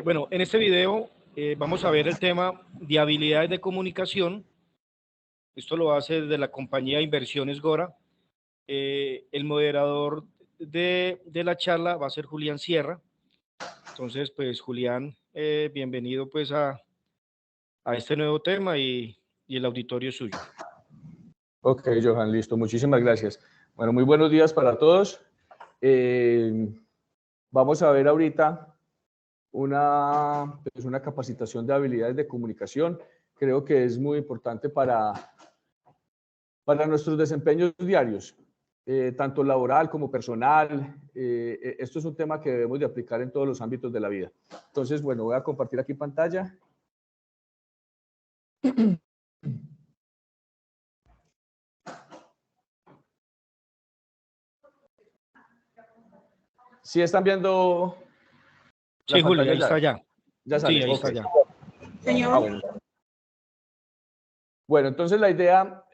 Bueno, en este video vamos a ver el tema de habilidades de comunicación. Esto lo hace desde la compañía Inversiones Gora. El moderador de la charla va a ser Julián Sierra. Entonces, pues Julián, bienvenido pues a este nuevo tema y el auditorio es suyo. Ok, Johan, listo. Muchísimas gracias. Bueno, muy buenos días para todos. Vamos a ver ahorita una capacitación de habilidades de comunicación. Creo que es muy importante para nuestros desempeños diarios, tanto laboral como personal. Esto es un tema que debemos de aplicar en todos los ámbitos de la vida. Entonces, bueno, voy a compartir aquí pantalla. ¿Sí están viendo? Sí, Julio, ahí está ya. Ya sale. Sí, ahí está ya. Señor. Bueno, entonces la idea,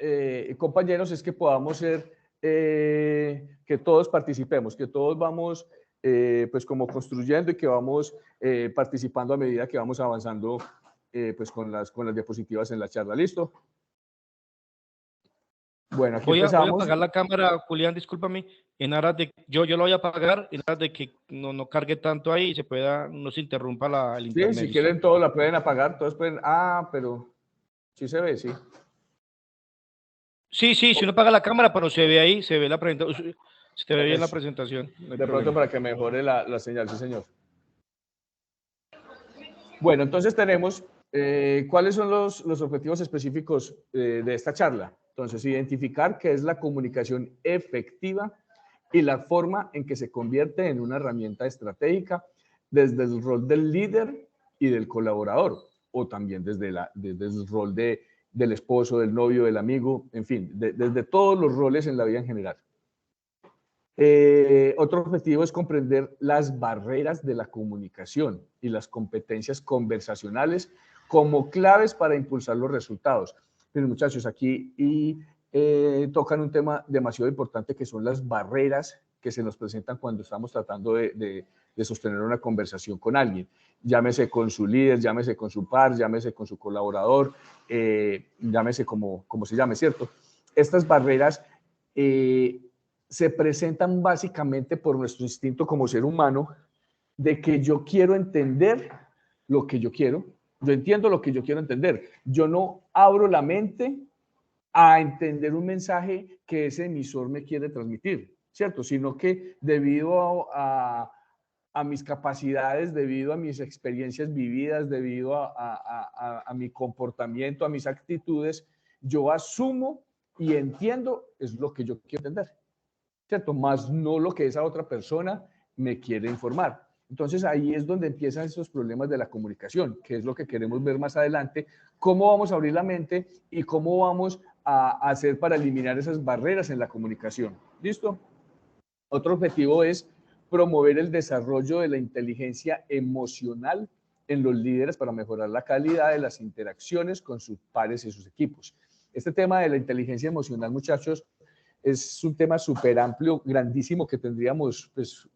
compañeros, es que podamos ser, que todos participemos, que todos vamos pues como construyendo y que vamos participando a medida que vamos avanzando pues con las diapositivas en la charla. ¿Listo? Bueno, aquí empezamos. Voy a apagar la cámara, Julián, discúlpame, en aras de, yo lo voy a apagar en aras de que no cargue tanto ahí y no se interrumpa el internet. Sí, si quieren todos la pueden apagar, todos pueden, pero sí se ve, sí. Sí, si uno apaga la cámara, pero se ve ahí, se ve la presentación, se ve bien la presentación. No de pronto para que mejore la señal, sí señor. Bueno, entonces tenemos, ¿cuáles son los objetivos específicos de esta charla? Entonces, identificar qué es la comunicación efectiva y la forma en que se convierte en una herramienta estratégica desde el rol del líder y del colaborador, o también desde el rol del esposo, del novio, del amigo, en fin, desde todos los roles en la vida en general. Otro objetivo es comprender las barreras de la comunicación y las competencias conversacionales como claves para impulsar los resultados. Pero muchachos, aquí tocan un tema demasiado importante que son las barreras que se nos presentan cuando estamos tratando de sostener una conversación con alguien. Llámese con su líder, llámese con su par, llámese con su colaborador, llámese como se llame, ¿cierto? Estas barreras se presentan básicamente por nuestro instinto como ser humano de que yo quiero entender lo que yo quiero, yo entiendo lo que yo quiero entender, yo no abro la mente a entender un mensaje que ese emisor me quiere transmitir, ¿cierto? Sino que debido a mis capacidades, debido a mis experiencias vividas, debido a mi comportamiento, a mis actitudes, yo asumo y entiendo es lo que yo quiero entender, ¿cierto? Más no lo que esa otra persona me quiere informar. Entonces ahí es donde empiezan esos problemas de la comunicación, que es lo que queremos ver más adelante, cómo vamos a abrir la mente y cómo vamos a hacer para eliminar esas barreras en la comunicación. ¿Listo? Otro objetivo es promover el desarrollo de la inteligencia emocional en los líderes para mejorar la calidad de las interacciones con sus pares y sus equipos. Este tema de la inteligencia emocional, muchachos, es un tema súper amplio, grandísimo, que tendríamos pues,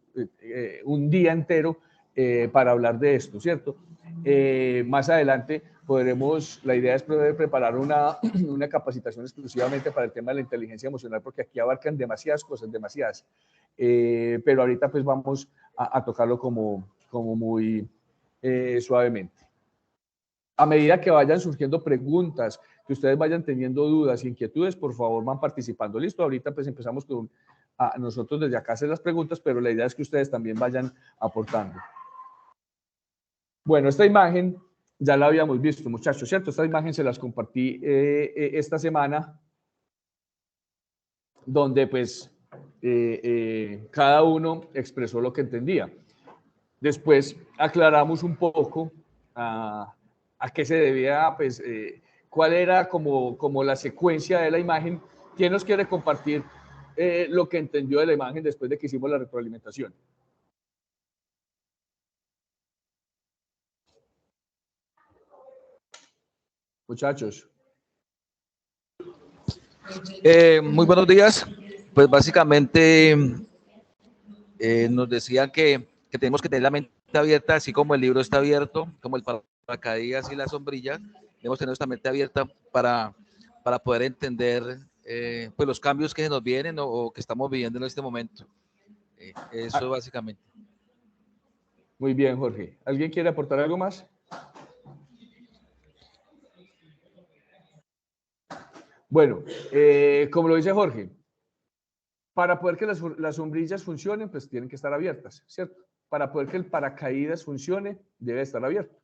un día entero para hablar de esto, ¿cierto? Más adelante podremos, la idea es poder preparar una capacitación exclusivamente para el tema de la inteligencia emocional, porque aquí abarcan demasiadas cosas, demasiadas. Pero ahorita pues vamos a tocarlo como muy suavemente. A medida que vayan surgiendo preguntas, que ustedes vayan teniendo dudas y inquietudes, por favor van participando. Listo, ahorita pues empezamos con nosotros desde acá hacer las preguntas, pero la idea es que ustedes también vayan aportando. Bueno, esta imagen ya la habíamos visto, muchachos, ¿cierto? Esta imagen se las compartí esta semana, donde pues cada uno expresó lo que entendía. Después aclaramos un poco a qué se debía, pues, cuál era como la secuencia de la imagen. ¿Quién nos quiere compartir lo que entendió de la imagen después de que hicimos la retroalimentación? Muchachos. Muy buenos días. Pues básicamente nos decían que tenemos que tener la mente abierta, así como el libro está abierto, como el paracaídas y la sombrilla, debemos tener nuestra mente abierta para poder entender pues los cambios que se nos vienen o que estamos viviendo en este momento. Eso básicamente. Muy bien, Jorge. ¿Alguien quiere aportar algo más? Bueno, como lo dice Jorge, para poder que las sombrillas funcionen, pues tienen que estar abiertas, ¿cierto? Para poder que el paracaídas funcione, debe estar abierto.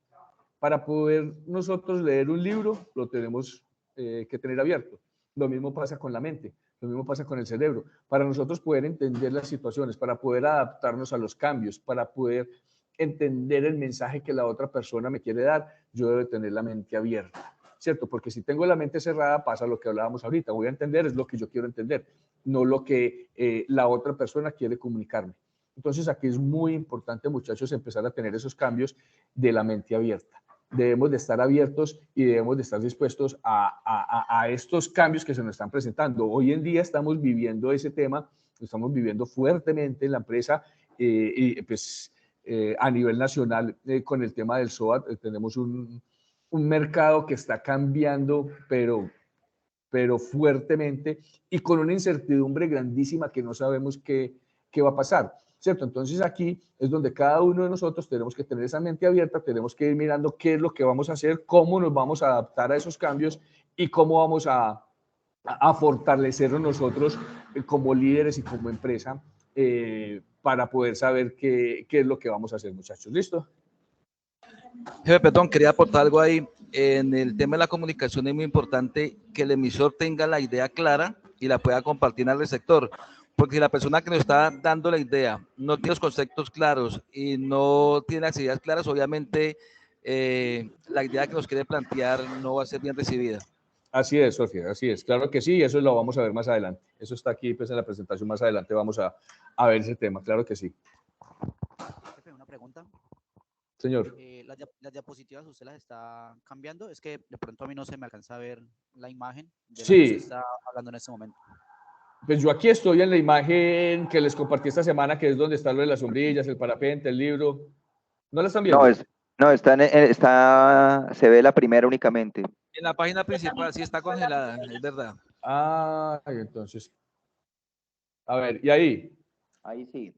Para poder nosotros leer un libro, lo tenemos que tener abierto. Lo mismo pasa con la mente, lo mismo pasa con el cerebro. Para nosotros poder entender las situaciones, para poder adaptarnos a los cambios, para poder entender el mensaje que la otra persona me quiere dar, yo debo tener la mente abierta, ¿cierto? Porque si tengo la mente cerrada, pasa lo que hablábamos ahorita. Voy a entender, es lo que yo quiero entender, no lo que la otra persona quiere comunicarme. Entonces aquí es muy importante, muchachos, empezar a tener esos cambios de la mente abierta. Debemos de estar abiertos y debemos de estar dispuestos a estos cambios que se nos están presentando. Hoy en día estamos viviendo ese tema, lo estamos viviendo fuertemente en la empresa y pues a nivel nacional con el tema del SOAT. Tenemos un mercado que está cambiando, pero fuertemente y con una incertidumbre grandísima que no sabemos qué va a pasar, ¿cierto? Entonces aquí es donde cada uno de nosotros tenemos que tener esa mente abierta, tenemos que ir mirando qué es lo que vamos a hacer, cómo nos vamos a adaptar a esos cambios y cómo vamos a fortalecernos nosotros como líderes y como empresa para poder saber qué es lo que vamos a hacer, muchachos. ¿Listo? Jefe, perdón, quería aportar algo ahí. En el tema de la comunicación es muy importante que el emisor tenga la idea clara y la pueda compartir al sector. Porque si la persona que nos está dando la idea no tiene los conceptos claros y no tiene las ideas claras, obviamente la idea que nos quiere plantear no va a ser bien recibida. Así es, Sofía, así es. Claro que sí, y eso lo vamos a ver más adelante. Eso está aquí pues, en la presentación más adelante. Vamos a ver ese tema, claro que sí. Jefe, una pregunta. Señor. Las diapositivas usted las está cambiando. Es que de pronto a mí no se me alcanza a ver la imagen de la que usted está hablando en este momento. Pues yo aquí estoy en la imagen que les compartí esta semana, que es donde está lo de las sombrillas, el parapente, el libro. ¿No la están viendo? No, se ve la primera únicamente. En la página principal sí está congelada, es verdad. Ah, entonces. A ver, ¿y ahí? Ahí sí.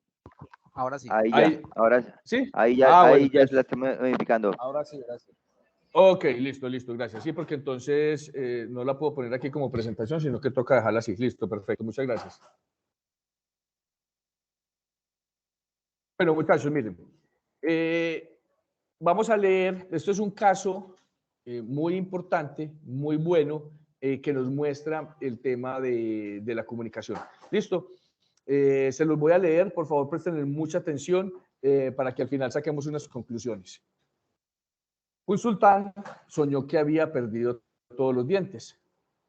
Ahora sí. Ahí ya, ahora sí. Ahí ya, ahí ya la estoy modificando. Ahora sí, gracias. Ok, listo, gracias. Sí, porque entonces no la puedo poner aquí como presentación, sino que toca dejarla así. Listo, perfecto. Muchas gracias. Bueno, muchachos, miren. Vamos a leer, esto es un caso muy importante, muy bueno, que nos muestra el tema de la comunicación. ¿Listo? Se los voy a leer, por favor, presten mucha atención para que al final saquemos unas conclusiones. Un sultán soñó que había perdido todos los dientes.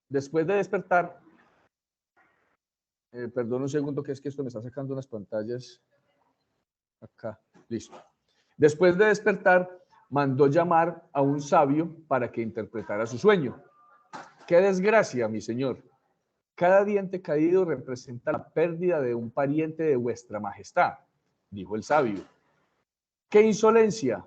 Después de despertar, perdón un segundo, que es que esto me está sacando unas pantallas. Acá, listo. Después de despertar, mandó llamar a un sabio para que interpretara su sueño. ¡Qué desgracia, mi señor! Cada diente caído representa la pérdida de un pariente de vuestra majestad, dijo el sabio. ¡Qué insolencia!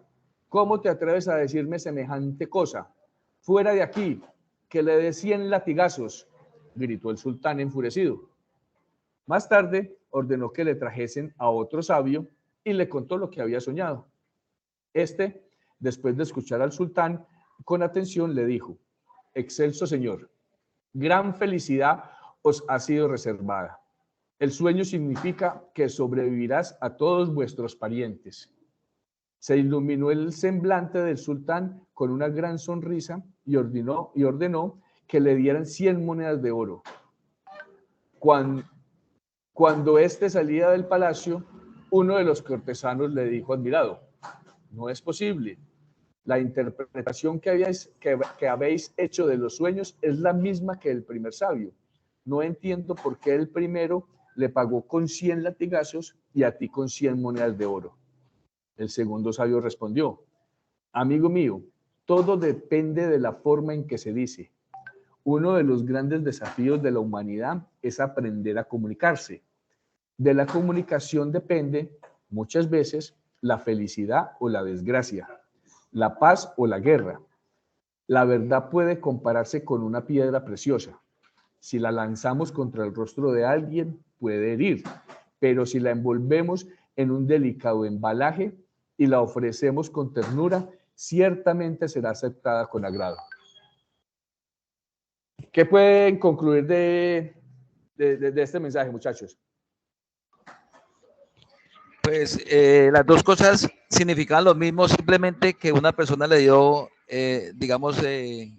¿Cómo te atreves a decirme semejante cosa? Fuera de aquí, que le dé 100 latigazos, gritó el sultán enfurecido. Más tarde ordenó que le trajesen a otro sabio y le contó lo que había soñado. Este, después de escuchar al sultán con atención, le dijo: excelso señor, gran felicidad os ha sido reservada. El sueño significa que sobrevivirás a todos vuestros parientes. Se iluminó el semblante del sultán con una gran sonrisa y ordenó que le dieran 100 monedas de oro. Cuando éste salía del palacio, uno de los cortesanos le dijo admirado: no es posible. La interpretación que habéis hecho de los sueños es la misma que el primer sabio. No entiendo por qué el primero le pagó con 100 latigazos y a ti con 100 monedas de oro. El segundo sabio respondió: amigo mío, todo depende de la forma en que se dice. Uno de los grandes desafíos de la humanidad es aprender a comunicarse. De la comunicación depende muchas veces la felicidad o la desgracia, la paz o la guerra. La verdad puede compararse con una piedra preciosa. Si la lanzamos contra el rostro de alguien, puede herir, pero si la envolvemos en un delicado embalaje y la ofrecemos con ternura, ciertamente será aceptada con agrado. ¿Qué pueden concluir de este mensaje, muchachos? Pues las dos cosas significaban lo mismo, simplemente que una persona le dio, digamos, le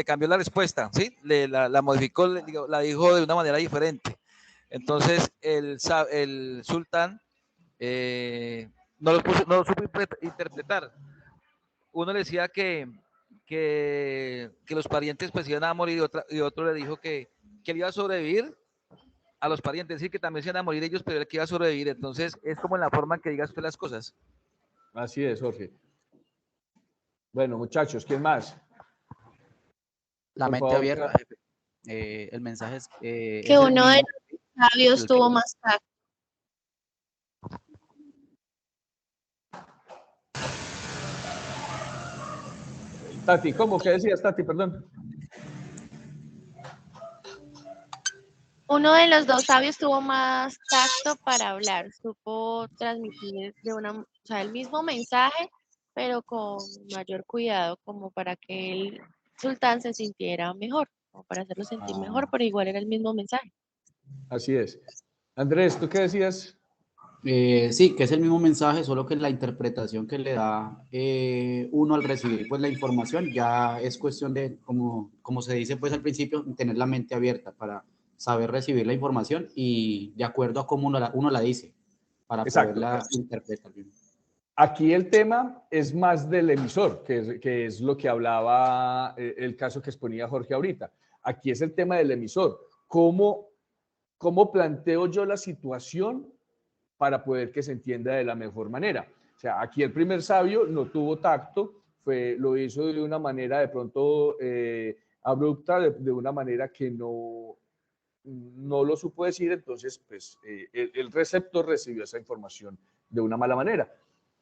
cambió la respuesta, ¿sí? La modificó, la dijo de una manera diferente. Entonces, el sultán no lo supo interpretar. Uno le decía que los parientes pues iban a morir y otro le dijo que él iba a sobrevivir a los parientes, es decir, que también se iban a morir ellos, pero él que iba a sobrevivir. Entonces, es como en la forma en que digas usted las cosas. Así es, Jorge. Bueno, muchachos, ¿quién más? La Por mente favor, abierta, jefe. El mensaje es Que el uno de mismo, los sabios tuvo más tacto. Tati, ¿cómo? ¿Qué decías, Tati? Perdón. Uno de los dos sabios tuvo más tacto para hablar, supo transmitir o sea, el mismo mensaje, pero con mayor cuidado, como para que el sultán se sintiera mejor, como para hacerlo sentir mejor, pero igual era el mismo mensaje. Así es. Andrés, ¿tú qué decías? Sí, que es el mismo mensaje, solo que la interpretación que le da uno al recibir pues la información ya es cuestión de, como se dice pues al principio, tener la mente abierta para saber recibir la información y de acuerdo a cómo uno la dice, para Exacto. poderla interpretar bien. Aquí el tema es más del emisor, que es lo que hablaba el caso que exponía Jorge ahorita. Aquí es el tema del emisor. ¿Cómo planteo yo la situación para poder que se entienda de la mejor manera? O sea, aquí el primer sabio no tuvo tacto, lo hizo de una manera de pronto abrupta, de una manera que no lo supo decir, entonces pues el receptor recibió esa información de una mala manera.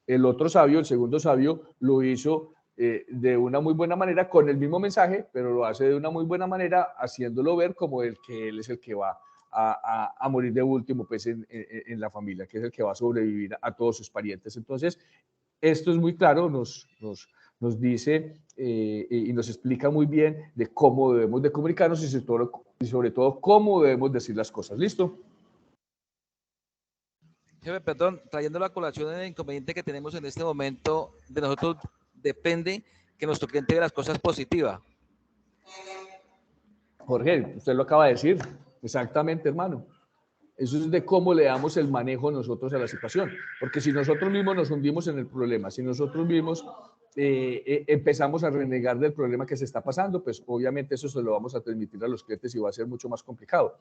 El otro sabio, el segundo sabio, lo hizo de una muy buena manera con el mismo mensaje, pero lo hace de una muy buena manera, haciéndolo ver como el que él es el que va a morir de último pues en la familia, que es el que va a sobrevivir a todos sus parientes. Entonces, esto es muy claro, nos dice y nos explica muy bien de cómo debemos de comunicarnos y sobre todo cómo debemos decir las cosas. ¿Listo? Jefe, perdón, trayendo la colación el inconveniente que tenemos en este momento, de nosotros depende que nuestro cliente vea las cosas positivas. Jorge, usted lo acaba de decir, exactamente, hermano. Eso es de cómo le damos el manejo nosotros a la situación. Porque si nosotros mismos nos hundimos en el problema, si nosotros mismos empezamos a renegar del problema que se está pasando, pues obviamente eso se lo vamos a transmitir a los clientes y va a ser mucho más complicado.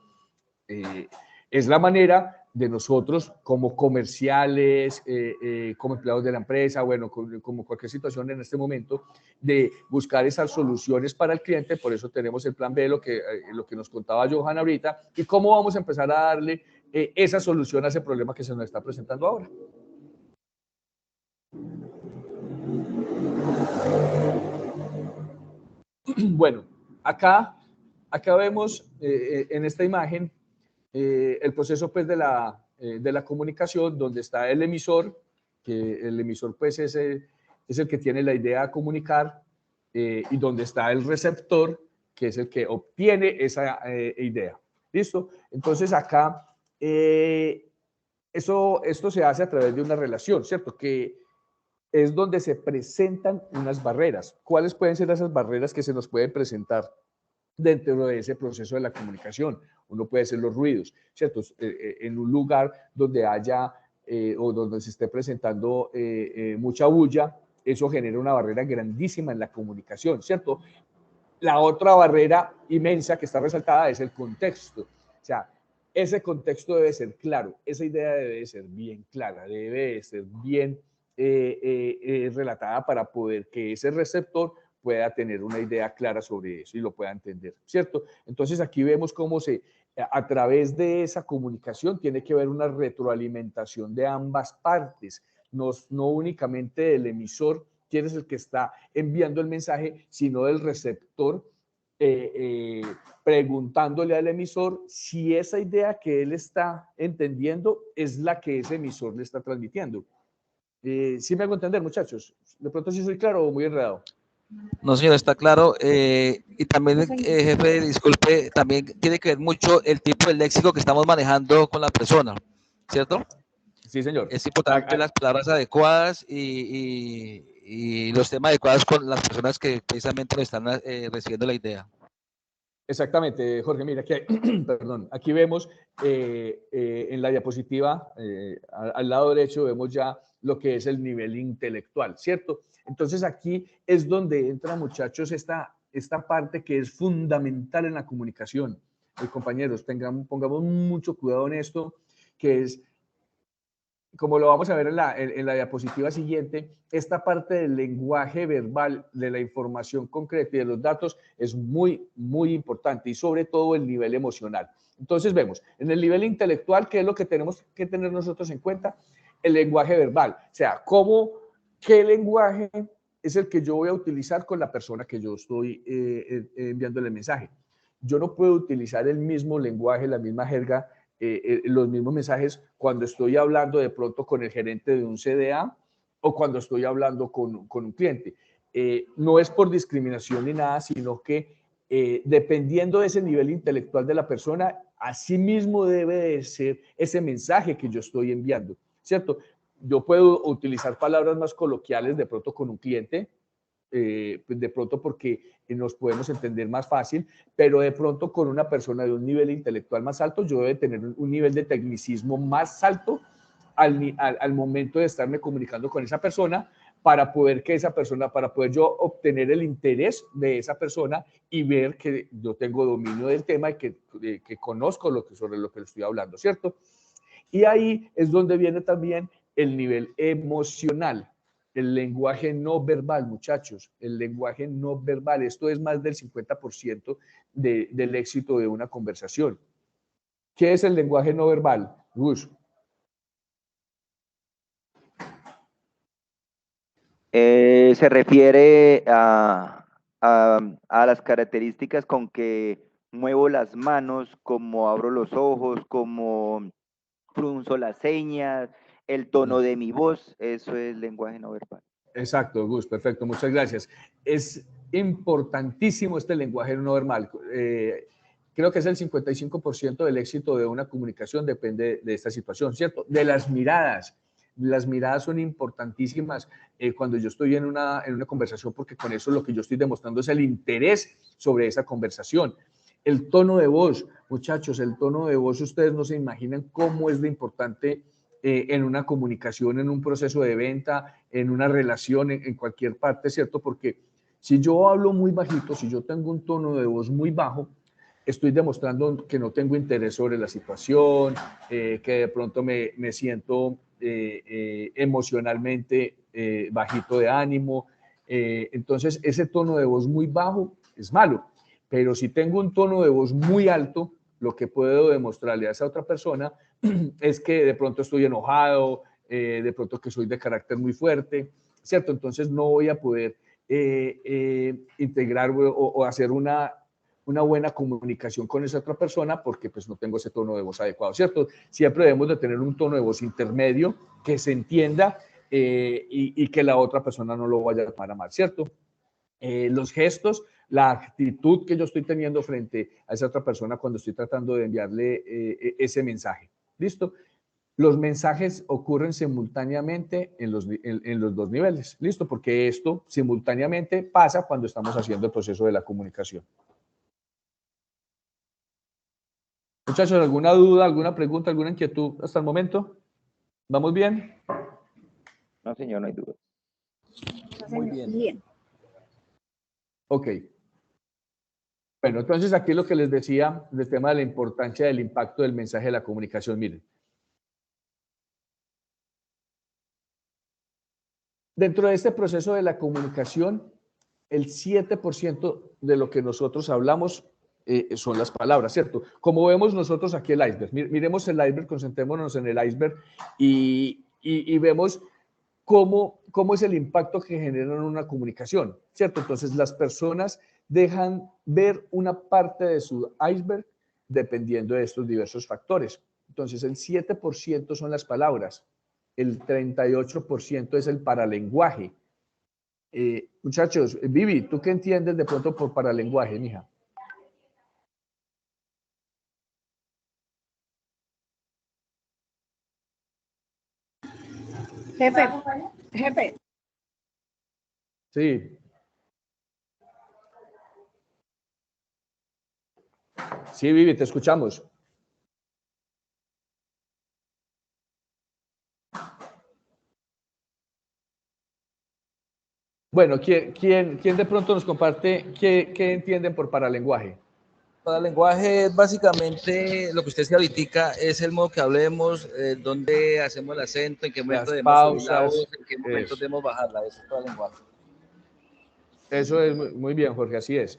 Es la manera de nosotros como comerciales, como empleados de la empresa, bueno, como cualquier situación en este momento, de buscar esas soluciones para el cliente. Por eso tenemos el plan B, lo que nos contaba Johan ahorita, y cómo vamos a empezar a darle esa solución a ese problema que se nos está presentando ahora. Bueno, acá vemos en esta imagen el proceso pues de la comunicación, donde está el emisor, que el emisor pues es el que tiene la idea de comunicar, y donde está el receptor, que es el que obtiene esa idea. ¿Listo? Entonces acá esto se hace a través de una relación, ¿cierto? Que es donde se presentan unas barreras. ¿Cuáles pueden ser esas barreras que se nos pueden presentar dentro de ese proceso de la comunicación? Uno puede ser los ruidos, ¿cierto? En un lugar donde haya o donde se esté presentando mucha bulla, eso genera una barrera grandísima en la comunicación, ¿cierto? La otra barrera inmensa que está resaltada es el contexto. O sea, ese contexto debe ser claro, esa idea debe ser bien clara, debe ser bien relatada para poder que ese receptor pueda tener una idea clara sobre eso y lo pueda entender, ¿cierto? Entonces aquí vemos cómo a través de esa comunicación tiene que haber una retroalimentación de ambas partes, no únicamente del emisor, quien es el que está enviando el mensaje, sino del receptor, preguntándole al emisor si esa idea que él está entendiendo es la que ese emisor le está transmitiendo. ¿Sí me hago entender, muchachos? De pronto sí soy claro o muy enredado. No, señor, está claro. Y también, jefe, disculpe, también tiene que ver mucho el tipo de léxico que estamos manejando con la persona, ¿cierto? Sí, señor. Es importante las palabras adecuadas y los temas adecuados con las personas que precisamente nos están recibiendo la idea. Exactamente, Jorge. Mira, aquí, perdón, aquí vemos en la diapositiva, al lado derecho, vemos ya lo que es el nivel intelectual, ¿cierto? Entonces aquí es donde entra, muchachos, esta parte que es fundamental en la comunicación. Compañeros, pongamos mucho cuidado en esto, que es, como lo vamos a ver en la diapositiva siguiente, esta parte del lenguaje verbal, de la información concreta y de los datos es muy, muy importante, y sobre todo el nivel emocional. Entonces vemos, en el nivel intelectual, ¿qué es lo que tenemos que tener nosotros en cuenta? El lenguaje verbal, o sea, qué lenguaje es el que yo voy a utilizar con la persona que yo estoy enviándole el mensaje. Yo no puedo utilizar el mismo lenguaje, la misma jerga, los mismos mensajes cuando estoy hablando de pronto con el gerente de un CDA o cuando estoy hablando con un cliente. No es por discriminación ni nada, sino que dependiendo de ese nivel intelectual de la persona, así mismo debe de ser ese mensaje que yo estoy enviando, ¿cierto? Yo puedo utilizar palabras más coloquiales de pronto con un cliente, de pronto porque nos podemos entender más fácil, pero de pronto con una persona de un nivel intelectual más alto, yo debo tener un nivel de tecnicismo más alto al momento de estarme comunicando con esa persona para poder yo obtener el interés de esa persona y ver que yo tengo dominio del tema y que conozco sobre lo que le estoy hablando, ¿cierto? Y ahí es donde viene también el nivel emocional, el lenguaje no verbal, muchachos, el lenguaje no verbal. Esto es más del 50% del éxito de una conversación. ¿Qué es el lenguaje no verbal, Gus? Se refiere a las características con que muevo las manos, como abro los ojos, como frunzo las señas, el tono de mi voz. Eso es lenguaje no verbal. Exacto, Gus, perfecto, muchas gracias. Es importantísimo este lenguaje no verbal. Creo que es el 55% del éxito de una comunicación depende de esta situación, ¿cierto? De las miradas. Las miradas son importantísimas cuando yo estoy en una conversación, porque con eso lo que yo estoy demostrando es el interés sobre esa conversación. El tono de voz, muchachos, el tono de voz, ustedes no se imaginan cómo es de importante en una comunicación, en un proceso de venta, en una relación, en cualquier parte, ¿cierto? Porque si yo hablo muy bajito, si yo tengo un tono de voz muy bajo, estoy demostrando que no tengo interés sobre la situación, que de pronto me siento emocionalmente bajito de ánimo. Entonces, ese tono de voz muy bajo es malo. Pero si tengo un tono de voz muy alto, lo que puedo demostrarle a esa otra persona es que de pronto estoy enojado, de pronto que soy de carácter muy fuerte, ¿cierto? Entonces no voy a poder integrar o hacer una buena comunicación con esa otra persona porque pues no tengo ese tono de voz adecuado, ¿cierto? Siempre debemos de tener un tono de voz intermedio que se entienda y que la otra persona no lo vaya a tomar a mal, ¿cierto? Los gestos, la actitud que yo estoy teniendo frente a esa otra persona cuando estoy tratando de enviarle ese mensaje. ¿Listo? Los mensajes ocurren simultáneamente en los dos niveles. ¿Listo? Porque esto simultáneamente pasa cuando estamos haciendo el proceso de la comunicación. Muchachos, ¿alguna duda, alguna pregunta, alguna inquietud hasta el momento? ¿Vamos bien? No, señor, no hay duda. Muy bien. Ok. Bueno, entonces aquí lo que les decía del tema de la importancia del impacto del mensaje de la comunicación. Miren. Dentro de este proceso de la comunicación, el 7% de lo que nosotros hablamos son las palabras, ¿cierto? Como vemos nosotros aquí el iceberg, miremos el iceberg, concentrémonos en el iceberg y vemos cómo es el impacto que genera en una comunicación, ¿cierto? Entonces las personas dejan ver una parte de su iceberg dependiendo de estos diversos factores. Entonces el 7% son las palabras, el 38% es el paralenguaje. Muchachos, Vivi, ¿tú qué entiendes de pronto por paralenguaje, mija? Jefe. Sí. Sí, Vivi, te escuchamos. Bueno, ¿quién de pronto nos comparte qué entienden por paralenguaje? Paralenguaje es básicamente lo que usted se ahorita, es el modo que hablemos, dónde hacemos el acento, en qué momento debemos subir la voz, en qué momento debemos bajarla. Eso es paralenguaje. Eso es muy bien, Jorge, así es.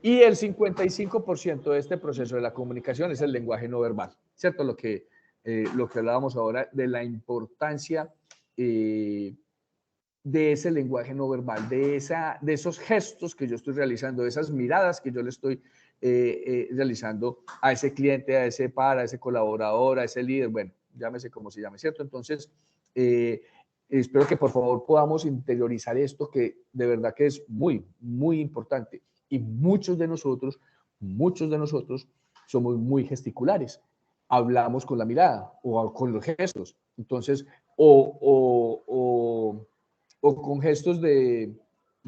Y el 55% de este proceso de la comunicación es el lenguaje no verbal, ¿cierto? Lo que hablábamos ahora de la importancia de ese lenguaje no verbal, de esos gestos que yo estoy realizando, de esas miradas que yo le estoy realizando a ese cliente, a ese par, a ese colaborador, a ese líder, bueno, llámese como se llame, ¿cierto? Entonces, espero que por favor podamos interiorizar esto que de verdad que es muy, muy importante. Y muchos de nosotros somos muy gesticulares. Hablamos con la mirada o con los gestos. Entonces, o con gestos de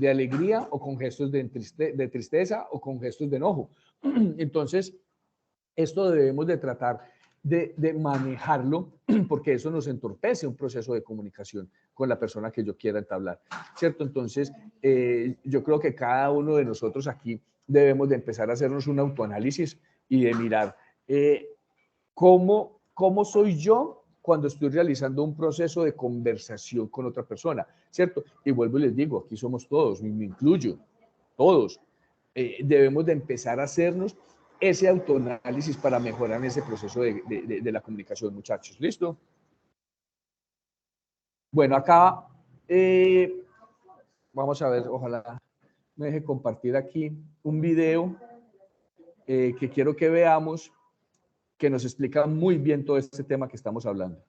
alegría o con gestos de tristeza o con gestos de enojo. Entonces, esto debemos de tratar de manejarlo porque eso nos entorpece un proceso de comunicación con la persona que yo quiera entablar, ¿cierto? Entonces, yo creo que cada uno de nosotros aquí debemos de empezar a hacernos un autoanálisis y de mirar cómo soy yo cuando estoy realizando un proceso de conversación con otra persona, ¿cierto? Y vuelvo y les digo, aquí somos todos, me incluyo, todos. Debemos de empezar a hacernos ese autoanálisis para mejorar en ese proceso de la comunicación, muchachos. ¿Listo? Bueno, acá vamos a ver, ojalá me deje compartir aquí un video que quiero que veamos, que nos explica muy bien todo este tema que estamos hablando.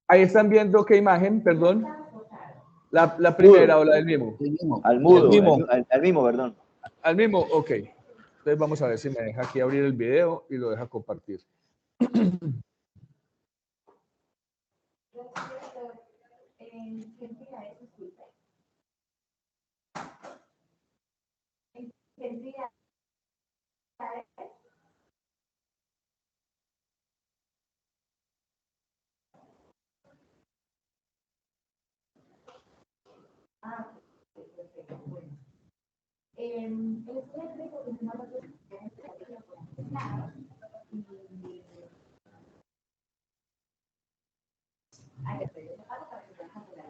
Ahí están viendo qué imagen, perdón. La primera o la del mismo. Al mudo, al mismo, perdón. Al mismo, ok. Entonces vamos a ver si me deja aquí abrir el video y lo deja compartir.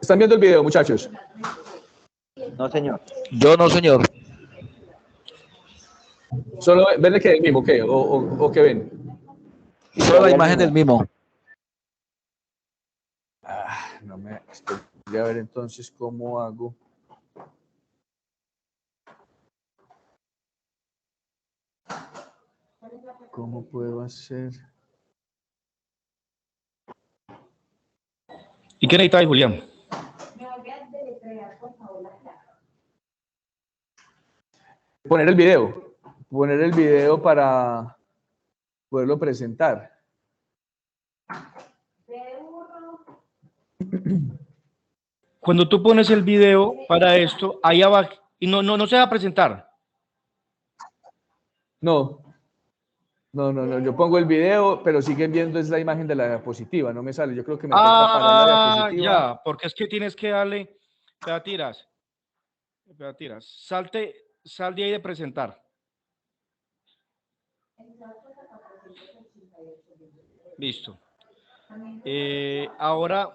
¿Están viendo el video, muchachos? No, señor. Yo no, señor. Solo ven que el mismo, ¿qué? ¿O qué ven? Solo la imagen del mismo. No me... Voy a ver entonces cómo hago. ¿Cómo puedo hacer? ¿Y qué necesita, Julián? Poner el video para poderlo presentar. Cuando tú pones el video para esto, ahí abajo, y no se va a presentar. No, yo pongo el video, pero siguen viendo es la imagen de la diapositiva, no me sale, yo creo que me toca parar la diapositiva. Ya, porque es que tienes que darle, te tiras. Espera, tiras. Sal de ahí de presentar. Listo. Ahora,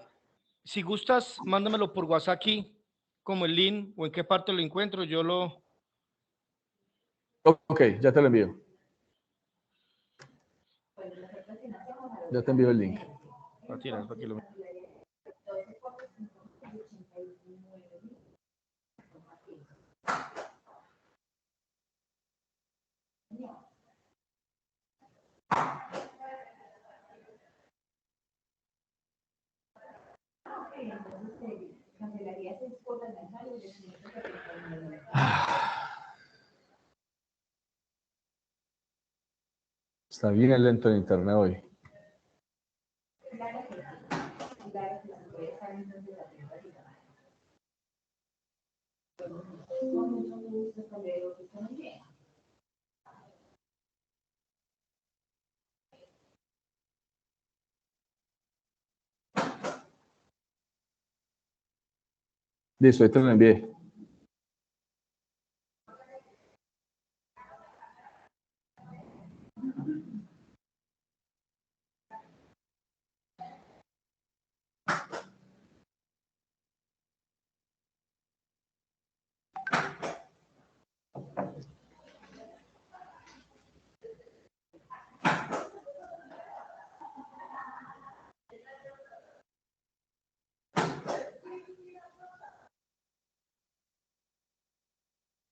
si gustas, mándamelo por WhatsApp aquí, como el link, o en qué parte lo encuentro, yo lo... Ok, ya te lo envío. Ya te envío el link. Tiras, para que lo... Está bien lento el internet hoy. Listo, ahí te lo envié.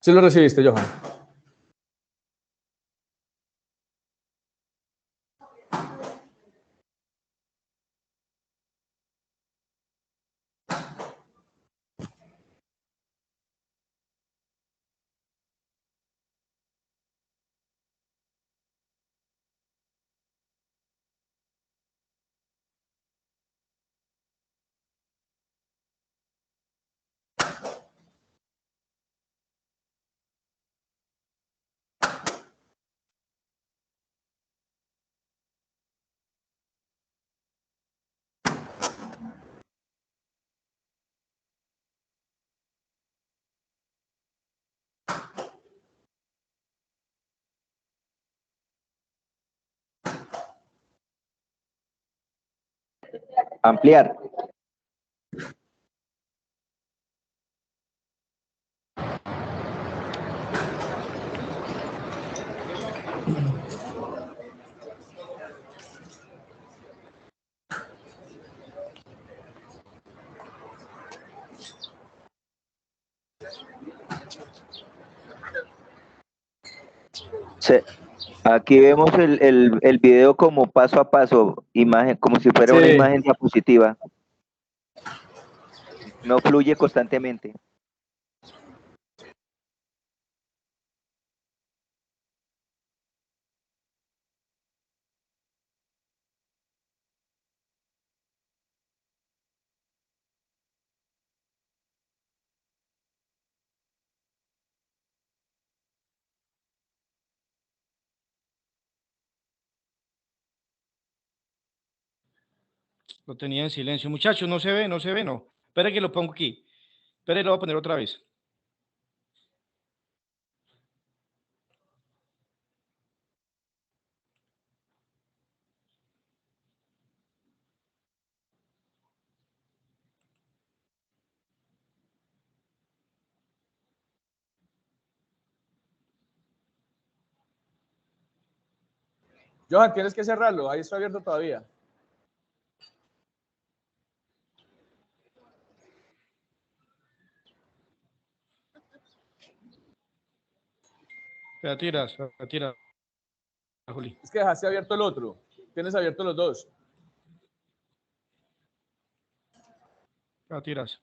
Sí lo recibiste, Johan. Ampliar. Aquí vemos el video como paso a paso, imagen, como si fuera una Sí. imagen diapositiva. No fluye constantemente. Lo tenía en silencio. Muchachos, no se ve, no se ve, no. Espera que lo pongo aquí. Espera, lo voy a poner otra vez. Johan, tienes que cerrarlo. Ahí está abierto todavía. Tiras, Juli. Es que dejaste abierto el otro. Tienes abiertos los dos. Tiras.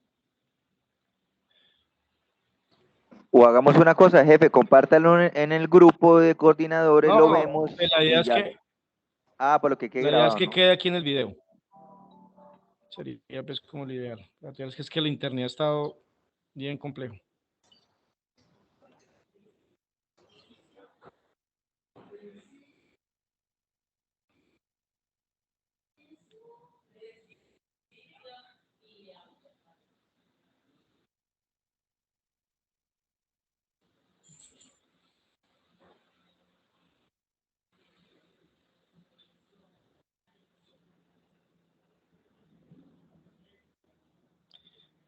O hagamos una cosa, jefe, compártalo en el grupo de coordinadores, lo No, vemos la idea y es ya. que, Por lo que quede la idea es grabado, que ¿no? quede aquí en el video. Sería pues como lo ideal. La idea es que el internet ha estado bien complejo.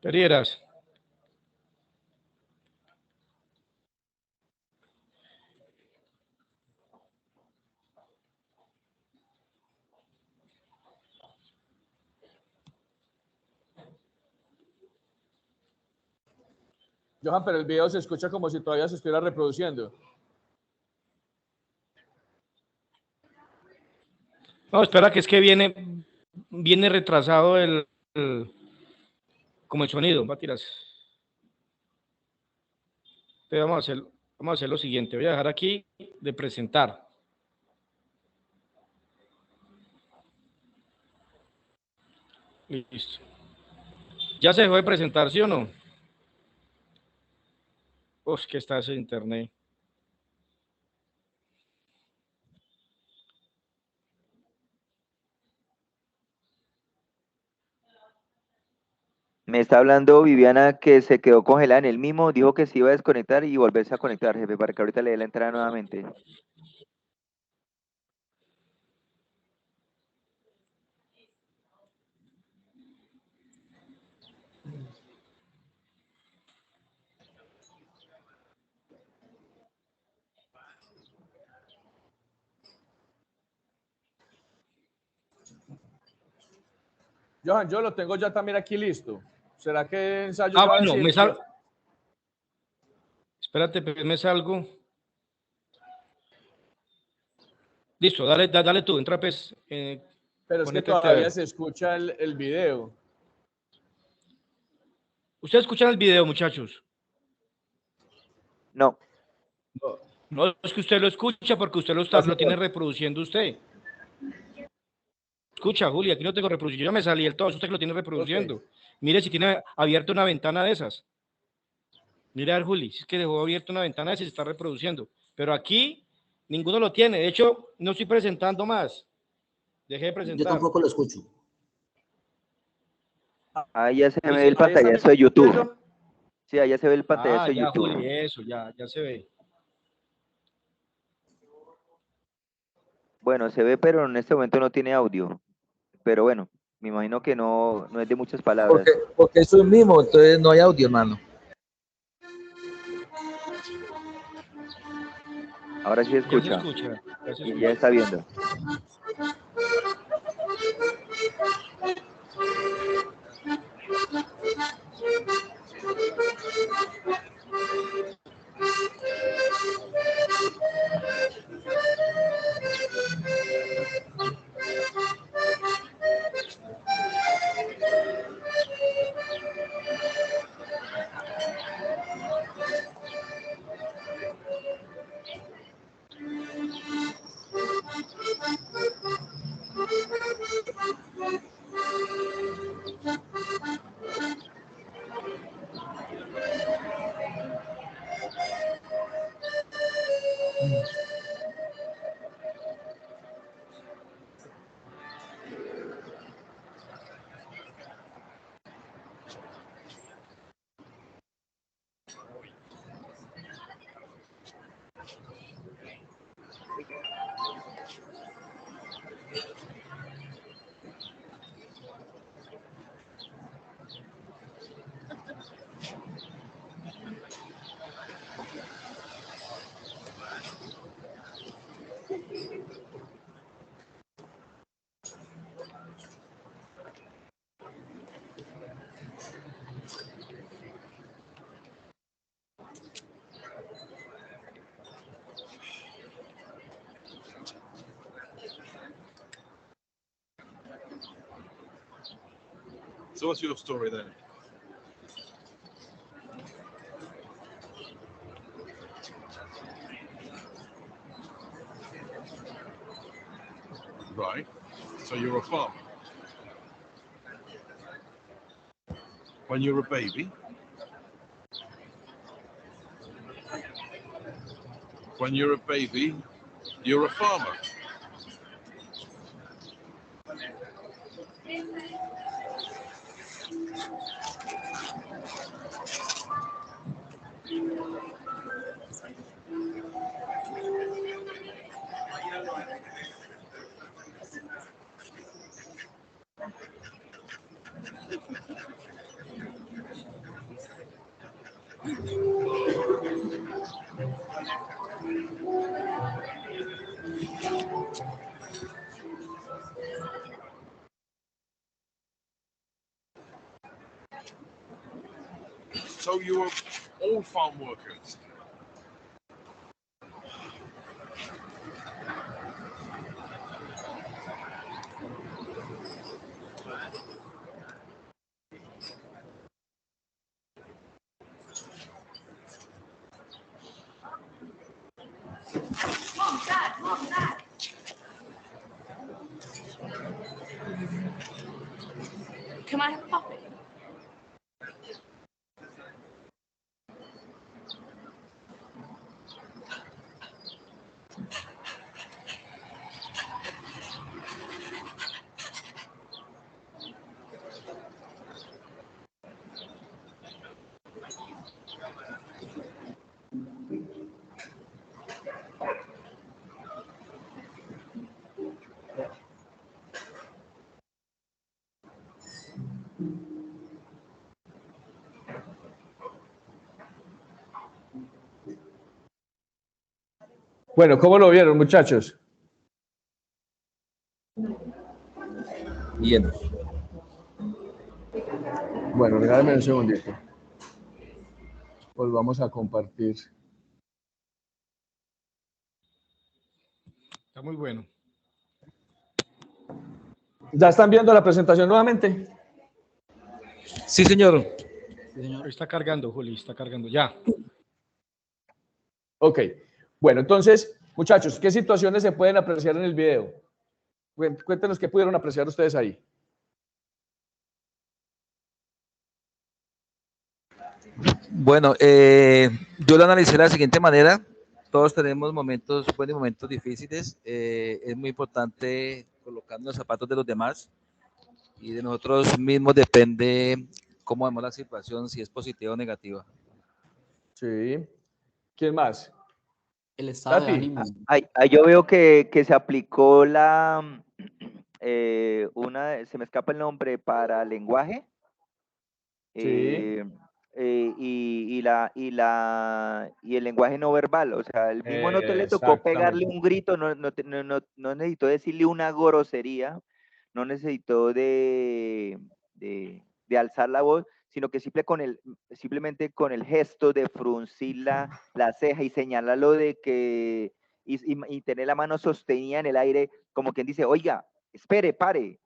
Querieras. Johan, pero el video se escucha como si todavía se estuviera reproduciendo. No, espera, que es que viene retrasado como el sonido. Va a tirar. Vamos a hacer lo siguiente. Voy a dejar aquí de presentar. Listo. ¿Ya se dejó de presentar, sí o no? Uf, que está ese internet. Me está hablando Viviana que se quedó congelada en el mismo, dijo que se iba a desconectar y volverse a conectar, jefe, para que ahorita le dé la entrada nuevamente. Johan, yo lo tengo ya también aquí listo. ¿Será que ensayo yo a Bueno, decir? Espérate, me salgo. Listo, dale tú, entra pues. Pero es que todavía se escucha el video. ¿Ustedes escuchan el video, muchachos? No. No, es que usted lo escucha porque usted lo tiene reproduciendo usted. Escucha, Julia, aquí no tengo reproducido. Yo ya me salí del todo, es usted que lo tiene reproduciendo. Okay. Mire si tiene abierta una ventana de esas. Mire a ver, Juli, si es que dejó abierta una ventana de esas y se está reproduciendo. Pero aquí ninguno lo tiene. De hecho, no estoy presentando más. Dejé de presentar. Yo tampoco lo escucho. Ahí ya se ve el pantallazo de YouTube. Sí, ahí ya se ve el pantallazo de YouTube. Juli, eso, ya se ve. Bueno, se ve, pero en este momento no tiene audio. Pero bueno, me imagino que no es de muchas palabras. Porque es un mismo, entonces no hay audio, hermano. Ahora sí se escucha. Ya se escucha. Y ya está viendo. So what's your story then? Right. So you're a farmer. When you're a baby. When you're a baby, you're a farmer. So you were all farm workers. Can I have coffee? Bueno, ¿cómo lo vieron, muchachos? Bien. Bueno, regálenme un segundito. Volvamos a compartir. Está muy bueno. ¿Ya están viendo la presentación nuevamente? Sí, señor. Sí, señor. Está cargando, Juli, está cargando. Ya. Ok. Bueno, entonces, muchachos, ¿qué situaciones se pueden apreciar en el video? Cuéntenos qué pudieron apreciar ustedes ahí. Bueno, yo lo analicé de la siguiente manera. Todos tenemos momentos buenos y momentos difíciles. Es muy importante colocarnos los zapatos de los demás y de nosotros mismos depende cómo vemos la situación, si es positiva o negativa. Sí. ¿Quién más? El estado de Tati. ánimo. Ahí yo veo que se aplicó se me escapa el nombre para lenguaje. Sí. Y el lenguaje no verbal, o sea, el mismo no te le tocó pegarle un grito, no necesitó decirle una grosería, no necesitó de alzar la voz, sino que simplemente con el gesto de fruncir la ceja y señalarlo de que, y tener la mano sostenida en el aire, como quien dice, oiga, espere, pare,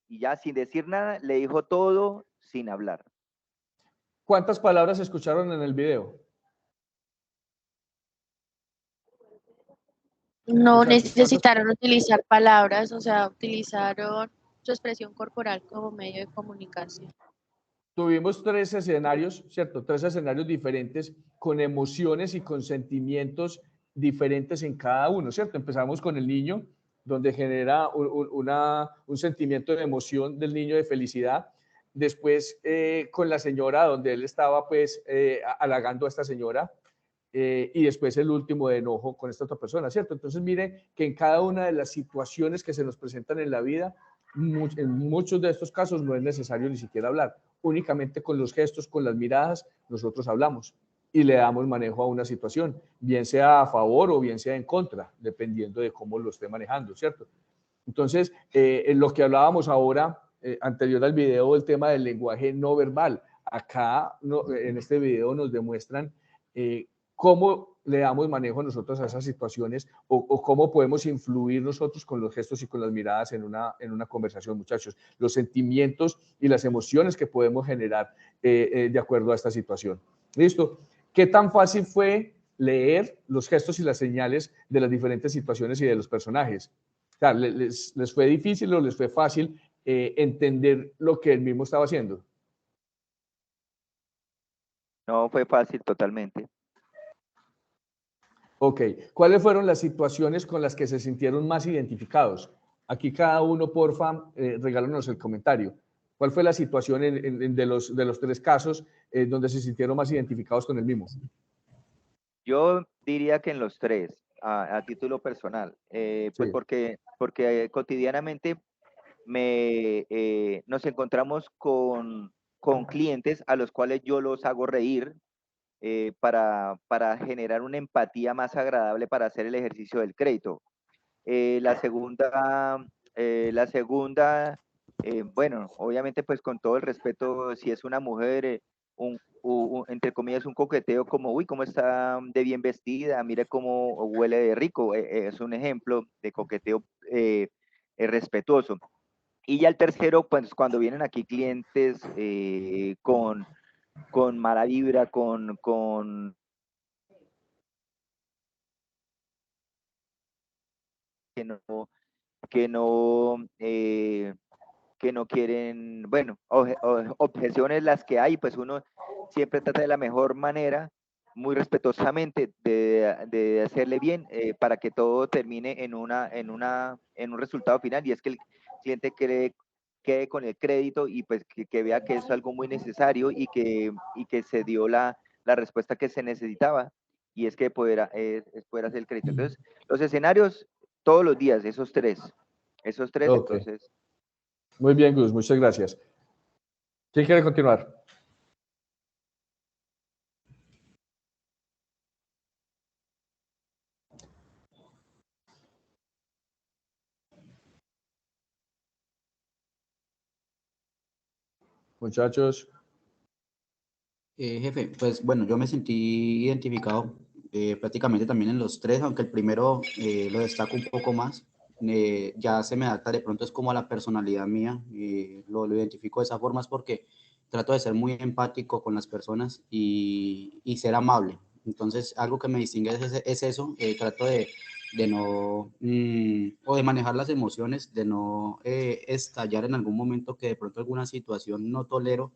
y ya sin decir nada, le dijo todo sin hablar. ¿Cuántas palabras escucharon en el video? No Muchachos, necesitaron utilizar palabras, o sea, utilizaron su expresión corporal como medio de comunicación. Tuvimos 3 escenarios, ¿cierto? 3 escenarios diferentes con emociones y con sentimientos diferentes en cada uno, ¿cierto? Empezamos con el niño, donde genera un sentimiento de emoción del niño de felicidad. Después con la señora, donde él estaba pues halagando a esta señora. Y después el último de enojo con esta otra persona, ¿cierto? Entonces mire que en cada una de las situaciones que se nos presentan en la vida, en muchos de estos casos no es necesario ni siquiera hablar, únicamente con los gestos, con las miradas, nosotros hablamos y le damos manejo a una situación, bien sea a favor o bien sea en contra, dependiendo de cómo lo esté manejando, ¿cierto? Entonces, en lo que hablábamos ahora, anterior al video, el tema del lenguaje no verbal, acá en este video nos demuestran cómo le damos manejo nosotros a esas situaciones o cómo podemos influir nosotros con los gestos y con las miradas en una conversación, muchachos. Los sentimientos y las emociones que podemos generar de acuerdo a esta situación. ¿Listo? ¿Qué tan fácil fue leer los gestos y las señales de las diferentes situaciones y de los personajes? O sea, ¿les fue difícil o les fue fácil entender lo que él mismo estaba haciendo? No, fue fácil totalmente. Ok, ¿cuáles fueron las situaciones con las que se sintieron más identificados? Aquí cada uno, porfa, regálanos el comentario. ¿Cuál fue la situación de los 3 casos donde se sintieron más identificados con el mismo? Yo diría que en los 3, a título personal, pues Sí. porque cotidianamente nos encontramos con clientes a los cuales yo los hago reír, para generar una empatía más agradable para hacer el ejercicio del crédito. La segunda, bueno, obviamente pues con todo el respeto, si es una mujer, entre comillas, un coqueteo como, uy, cómo está de bien vestida, mire cómo huele de rico, es un ejemplo de coqueteo respetuoso. Y ya el tercero, pues cuando vienen aquí clientes con mala vibra, que no, que no, que no quieren, bueno, objeciones las que hay, pues uno siempre trata de la mejor manera, muy respetuosamente, de hacerle bien para que todo termine en un resultado final, y es que el cliente quede con el crédito y pues que vea que es algo muy necesario y que se dio la respuesta que se necesitaba, y es que es poder hacer el crédito. Entonces, los escenarios todos los días, esos tres, Ok. entonces... Muy bien, Gus, muchas gracias. ¿Quién quiere continuar? Muchachos. Jefe, pues bueno, yo me sentí identificado prácticamente también en los tres, aunque el primero lo destaco un poco más. Ya se me adapta de pronto, es como a la personalidad mía, lo identifico de esa forma, es porque trato de ser muy empático con las personas y ser amable. Entonces, algo que me distingue es eso, trato de no, o de manejar las emociones, de no estallar en algún momento que de pronto alguna situación no tolero,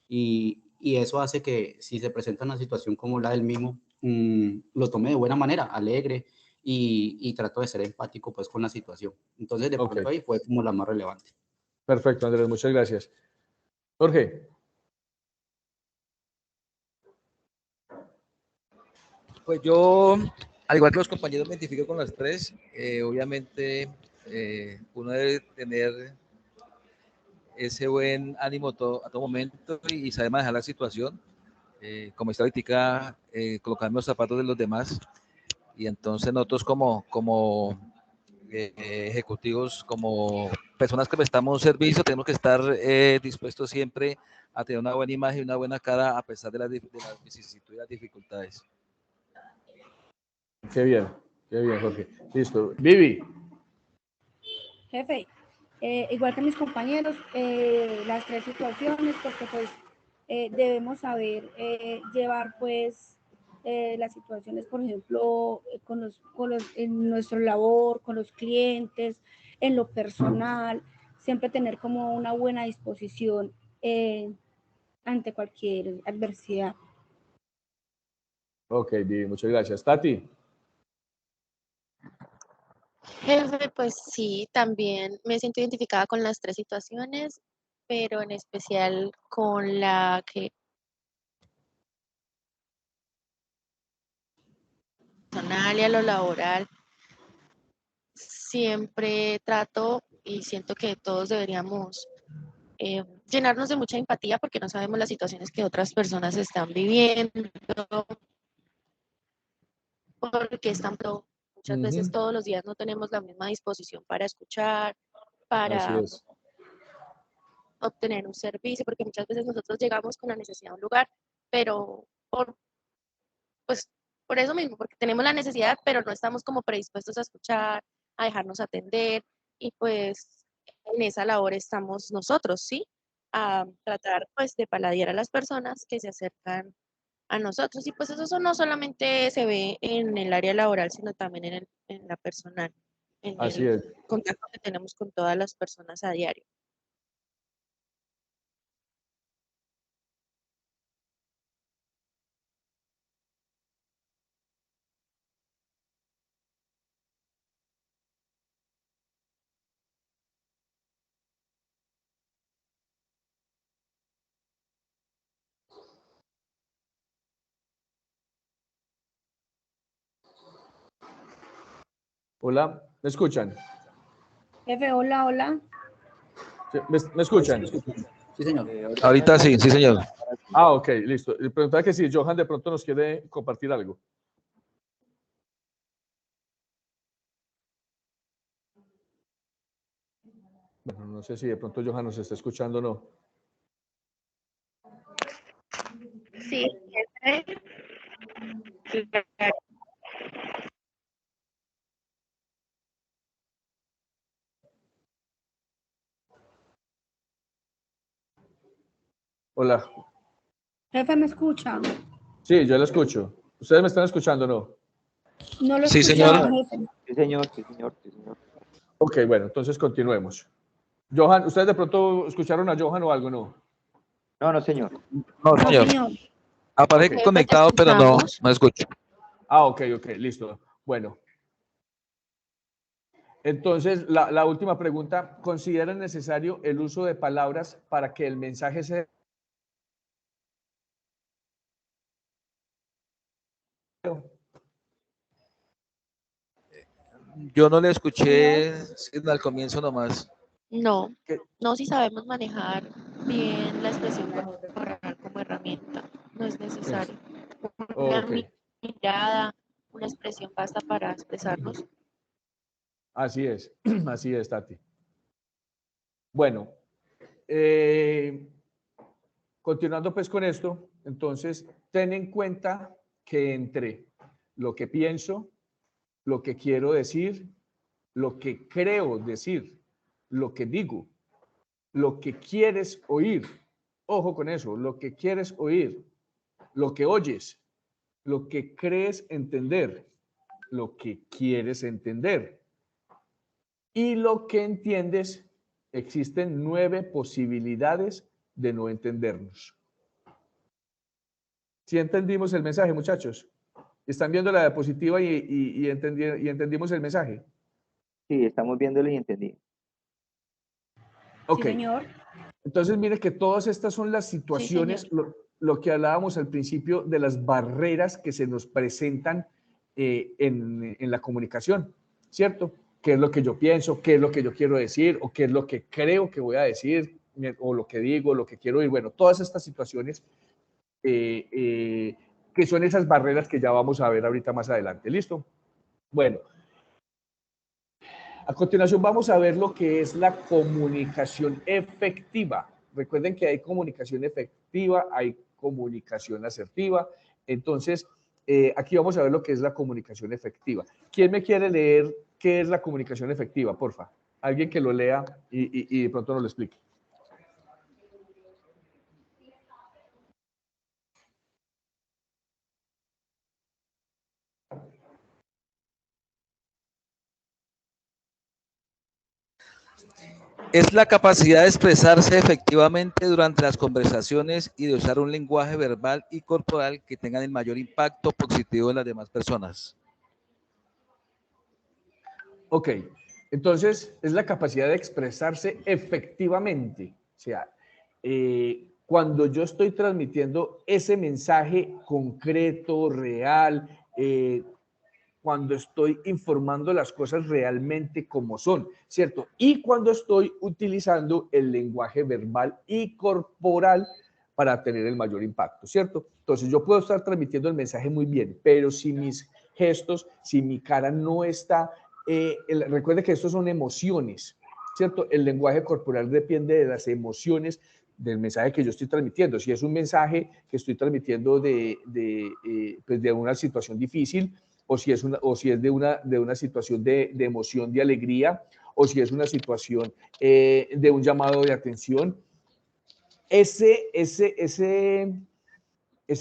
y eso hace que si se presenta una situación como la del mismo, lo tome de buena manera, alegre, y trato de ser empático pues con la situación. Entonces de Ok, pronto ahí fue como la más relevante. perfecto, Andrés, muchas gracias. Jorge. Pues yo, al igual que los compañeros, me identifico con las tres. Obviamente, uno debe tener ese buen ánimo a todo momento y saber manejar la situación. Como estadística, colocarme los zapatos de los demás. Y entonces nosotros como ejecutivos, como personas que prestamos un servicio, tenemos que estar dispuestos siempre a tener una buena imagen, una buena cara, a pesar de las vicisitudes y las dificultades. Qué bien, Jorge. Listo. Vivi. Jefe, igual que mis compañeros, las tres situaciones, porque pues debemos saber llevar pues las situaciones, por ejemplo, en nuestra labor, con los clientes, en lo personal, siempre tener como una buena disposición ante cualquier adversidad. Ok, Vivi, muchas gracias. Tati. Jefe, pues sí, también me siento identificada con las tres situaciones, pero en especial con la que personal y a lo laboral. Siempre trato y siento que todos deberíamos llenarnos de mucha empatía porque no sabemos las situaciones que otras personas están viviendo, porque están muchas veces todos los días no tenemos la misma disposición para escuchar, Así para es. obtener un servicio, porque muchas veces nosotros llegamos con la necesidad a un lugar, pero pues, por eso mismo, porque tenemos la necesidad, pero no estamos como predispuestos a escuchar, a dejarnos atender, y pues en esa labor estamos nosotros, ¿sí? A tratar pues de paladear a las personas que se acercan a nosotros, y pues eso no solamente se ve en el área laboral, sino también en la personal, en Así el es. contacto que tenemos con todas las personas a diario. Hola, ¿me escuchan? Jefe, hola, hola. ¿Me escuchan? Sí, señor. Ahorita sí, sí, señor. Ah, ok, listo. Le preguntaba que si Johan de pronto nos quiere compartir algo. Bueno, no sé si de pronto Johan nos está escuchando o no. Sí, Hola. Jefe, ¿me escucha? Sí, yo lo escucho. ¿Ustedes me están escuchando o no? No lo Sí, escuchaba, señor. jefe. Sí, señor, sí, señor, sí, señor. Ok, bueno, entonces continuemos. Johan, ¿ustedes de pronto escucharon a Johan o algo, no? No, no, señor. No, No, señor. señor. Aparece Ok. conectado, pero no, no escucho. Ah, ok, listo. Bueno. Entonces, la última pregunta, ¿consideran necesario el uso de palabras para que el mensaje sea... Yo no le Señor. escuché al comienzo nomás. no, ¿Qué? no si sabemos manejar bien la expresión corporal como herramienta, no es necesario. Una Ok, mirada, una expresión basta para expresarnos. así es, Tati. Bueno, continuando pues con esto, entonces, ten en cuenta que entre lo que pienso, lo que quiero decir, lo que creo decir, lo que digo, lo que quieres oír, ojo con eso, lo que quieres oír, lo que oyes, lo que crees entender, lo que quieres entender y lo que entiendes, existen 9 posibilidades de no entendernos. ¿Sí entendimos el mensaje, muchachos? ¿Están viendo la diapositiva y entendimos el mensaje? Sí, estamos viéndolo y entendí. Ok. Sí, señor. Entonces, mire que todas estas son las Sí, situaciones, señor. lo que hablábamos al principio de las barreras que se nos presentan en la comunicación, ¿cierto? ¿Qué es lo que yo pienso? ¿Qué es lo que yo quiero decir? ¿O qué es lo que creo que voy a decir? ¿O lo que digo, lo que quiero oír? Bueno, todas estas situaciones que son esas barreras que ya vamos a ver ahorita más adelante. ¿Listo? Bueno, a continuación vamos a ver lo que es la comunicación efectiva. Recuerden que hay comunicación efectiva, hay comunicación asertiva. Entonces, aquí vamos a ver lo que es la comunicación efectiva. ¿Quién me quiere leer qué es la comunicación efectiva, porfa? Alguien que lo lea y de pronto nos lo explique. Es la capacidad de expresarse efectivamente durante las conversaciones y de usar un lenguaje verbal y corporal que tengan el mayor impacto positivo en las demás personas. Ok, entonces es la capacidad de expresarse efectivamente. O sea, cuando yo estoy transmitiendo ese mensaje concreto, real, cuando estoy informando las cosas realmente como son, ¿cierto? Y cuando estoy utilizando el lenguaje verbal y corporal para tener el mayor impacto, ¿cierto? Entonces yo puedo estar transmitiendo el mensaje muy bien, pero si mis gestos, si mi cara no está, recuerde que estos son emociones, ¿cierto? El lenguaje corporal depende de las emociones del mensaje que yo estoy transmitiendo. Si es un mensaje que estoy transmitiendo pues de una situación difícil, o si es de una situación de emoción, de alegría, o si es una situación de un llamado de atención, ese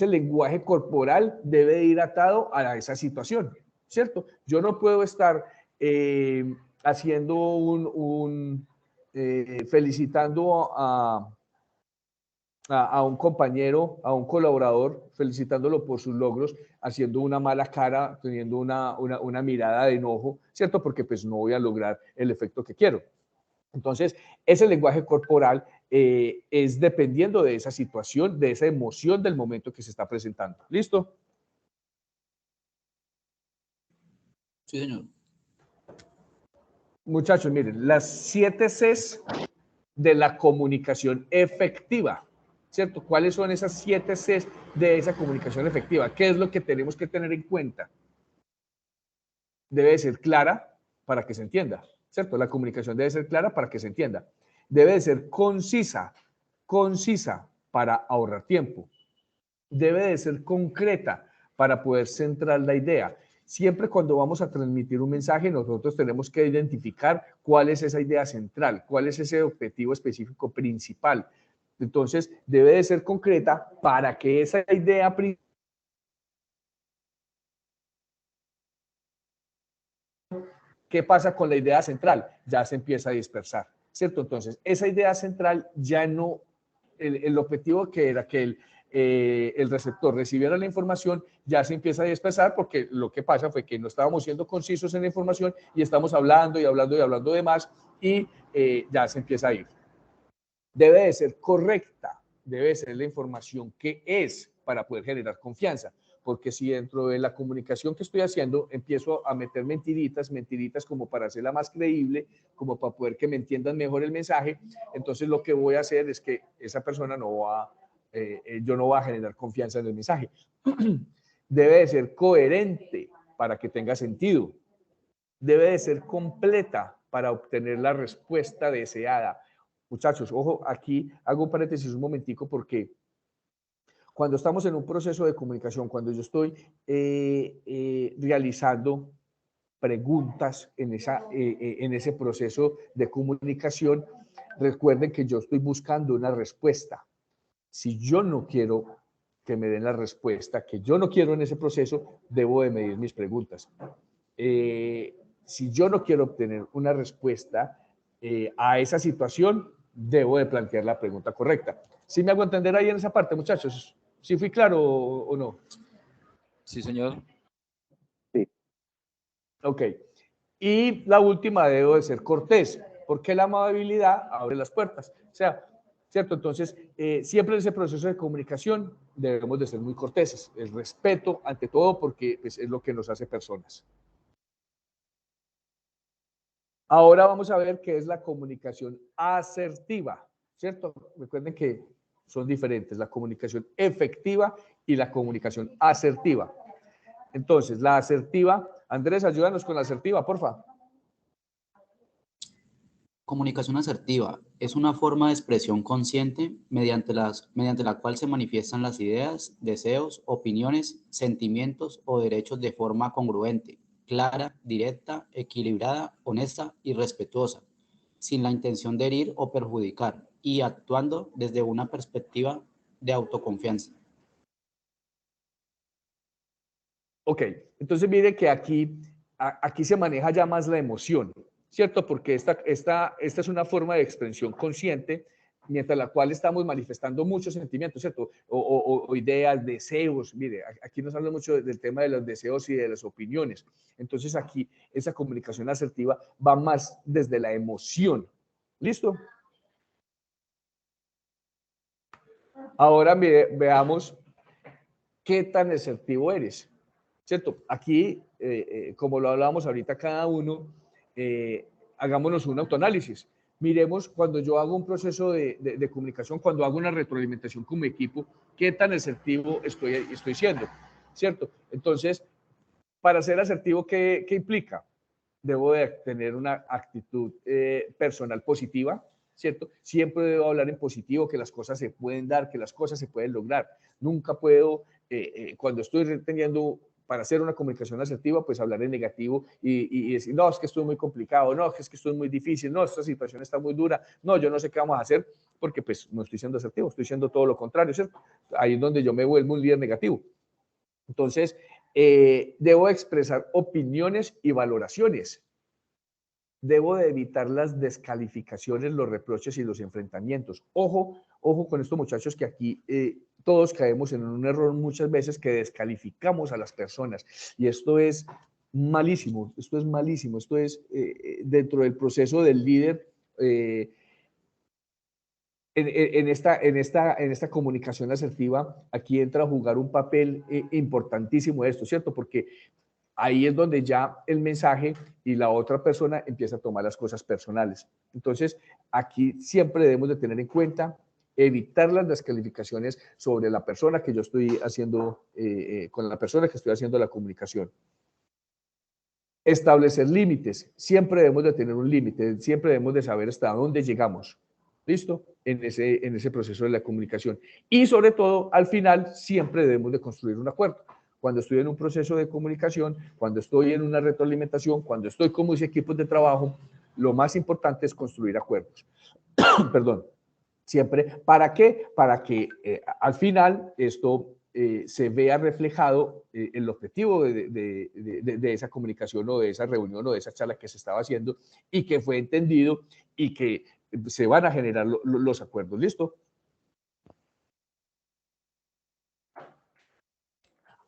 lenguaje corporal debe ir atado a esa situación, ¿cierto? Yo no puedo estar haciendo felicitando a un compañero, a un colaborador, felicitándolo por sus logros, haciendo una mala cara, teniendo una mirada de enojo, ¿cierto? Porque pues no voy a lograr el efecto que quiero. Entonces, ese lenguaje corporal es dependiendo de esa situación, de esa emoción del momento que se está presentando. ¿Listo? Sí, señor. Muchachos, miren, las 7 Cs de la comunicación efectiva, ¿cierto? ¿Cuáles son esas 7 Cs de esa comunicación efectiva? ¿Qué es lo que tenemos que tener en cuenta? Debe ser clara para que se entienda, ¿cierto? La comunicación debe ser clara para que se entienda. Debe de ser concisa para ahorrar tiempo. Debe de ser concreta para poder centrar la idea. Siempre cuando vamos a transmitir un mensaje, nosotros tenemos que identificar cuál es esa idea central, cuál es ese objetivo específico principal. Entonces, debe de ser concreta para que esa idea principal. ¿Qué pasa con la idea central? Ya se empieza a dispersar, ¿cierto? Entonces, esa idea central ya no, el objetivo que era que el receptor recibiera la información, ya se empieza a dispersar porque lo que pasa fue que no estábamos siendo concisos en la información y estamos hablando y hablando y hablando de más y ya se empieza a ir. Debe de ser correcta, debe de ser la información que es para poder generar confianza. Porque si dentro de la comunicación que estoy haciendo empiezo a meter mentiritas como para hacerla más creíble, como para poder que me entiendan mejor el mensaje, entonces lo que voy a hacer es que esa persona yo no voy a generar confianza en el mensaje. Debe de ser coherente para que tenga sentido. Debe de ser completa para obtener la respuesta deseada. Muchachos, ojo, aquí hago un paréntesis un momentico porque cuando estamos en un proceso de comunicación, cuando yo estoy realizando preguntas en ese proceso de comunicación, recuerden que yo estoy buscando una respuesta. Si yo no quiero que me den la respuesta que yo no quiero en ese proceso, debo de medir mis preguntas. Si yo no quiero obtener una respuesta a esa situación, debo de plantear la pregunta correcta. ¿Sí me hago entender ahí en esa parte, muchachos? ¿Sí fui claro o no? Sí, señor. Sí. Ok. Y la última, debo de ser cortés, porque la amabilidad abre las puertas. O sea, ¿cierto? Entonces, siempre en ese proceso de comunicación debemos de ser muy corteses. El respeto ante todo, porque pues, es lo que nos hace personas. Ahora vamos a ver qué es la comunicación asertiva, ¿cierto? Recuerden que son diferentes, la comunicación efectiva y la comunicación asertiva. Entonces, la asertiva, Andrés, ayúdanos con la asertiva, porfa. Comunicación asertiva es una forma de expresión consciente mediante la cual se manifiestan las ideas, deseos, opiniones, sentimientos o derechos de forma congruente, clara, directa, equilibrada, honesta y respetuosa, sin la intención de herir o perjudicar y actuando desde una perspectiva de autoconfianza. Ok, entonces mire que aquí se maneja ya más la emoción, ¿cierto? Porque esta es una forma de expresión consciente, mientras la cual estamos manifestando muchos sentimientos, ¿cierto? O ideas, deseos. Mire, aquí nos habla mucho del tema de los deseos y de las opiniones. Entonces aquí esa comunicación asertiva va más desde la emoción. ¿Listo? Ahora veamos qué tan asertivo eres. ¿Cierto? Aquí, como lo hablábamos ahorita cada uno, hagámonos un autoanálisis. Miremos cuando yo hago un proceso de comunicación, cuando hago una retroalimentación como equipo, qué tan asertivo estoy siendo, ¿cierto? Entonces, para ser asertivo, ¿qué implica? Debo de tener una actitud personal positiva, ¿cierto? Siempre debo hablar en positivo, que las cosas se pueden dar, que las cosas se pueden lograr. Nunca puedo, cuando estoy teniendo para hacer una comunicación asertiva, pues hablar en negativo y decir, no, es que esto es muy complicado, no, es que esto es muy difícil, no, esta situación está muy dura, no, yo no sé qué vamos a hacer, porque pues no estoy siendo asertivo, estoy siendo todo lo contrario, ¿cierto? Ahí es donde yo me vuelvo un líder negativo. Entonces, debo expresar opiniones y valoraciones. Debo de evitar las descalificaciones, los reproches y los enfrentamientos. Ojo con esto, muchachos, que aquí todos caemos en un error muchas veces que descalificamos a las personas. Y esto es malísimo, esto es dentro del proceso del líder. En esta comunicación asertiva, aquí entra a jugar un papel importantísimo esto, ¿cierto? Porque ahí es donde ya el mensaje y la otra persona empieza a tomar las cosas personales. Entonces, aquí siempre debemos de tener en cuenta evitar las descalificaciones sobre la persona que yo estoy haciendo, con la persona que estoy haciendo la comunicación. Establecer límites. Siempre debemos de tener un límite, siempre debemos de saber hasta dónde llegamos. ¿Listo? En ese proceso de la comunicación. Y sobre todo, al final, siempre debemos de construir un acuerdo. Cuando estoy en un proceso de comunicación, cuando estoy en una retroalimentación, cuando estoy con mis equipos de trabajo, lo más importante es construir acuerdos. Perdón. Siempre, ¿para qué? Para que al final esto se vea reflejado el objetivo de esa comunicación o de esa reunión o de esa charla que se estaba haciendo y que fue entendido y que se van a generar los acuerdos. ¿Listo?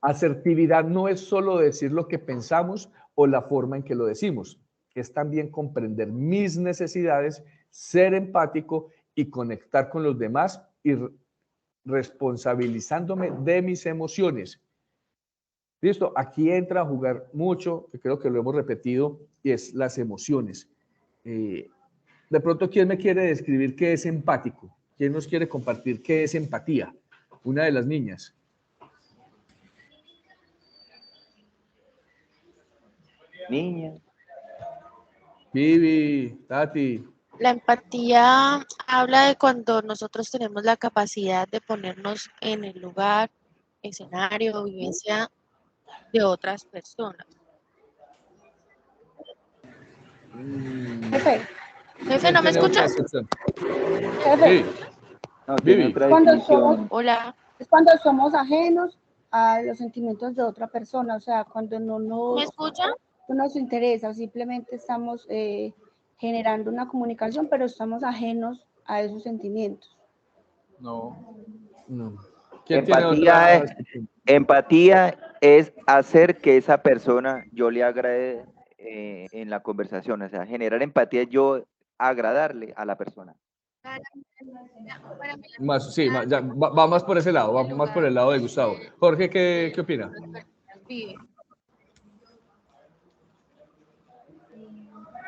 Asertividad no es solo decir lo que pensamos o la forma en que lo decimos, es también comprender mis necesidades, ser empático y conectar con los demás y responsabilizándome de mis emociones. ¿Listo? Aquí entra a jugar mucho, que creo que lo hemos repetido, y es las emociones. De pronto, ¿quién me quiere describir qué es empático? ¿Quién nos quiere compartir qué es empatía? Una de las niñas. Niña. Vivi, Tati. La empatía habla de cuando nosotros tenemos la capacidad de ponernos en el lugar, escenario o vivencia de otras personas. Jefe. Jefe, ¿no me escuchas? Jefe. Sí. No, Vivi. Hola. Es cuando somos ajenos a los sentimientos de otra persona, o sea, cuando no ¿Me escuchan? nos interesa, simplemente estamos generando una comunicación, pero estamos ajenos a esos sentimientos. No. Empatía es hacer que esa persona yo le agrade en la conversación, o sea, generar empatía, yo agradarle a la persona. Más, sí, ya, va más por ese lado, va más por el lado de Gustavo. Jorge, ¿qué opina?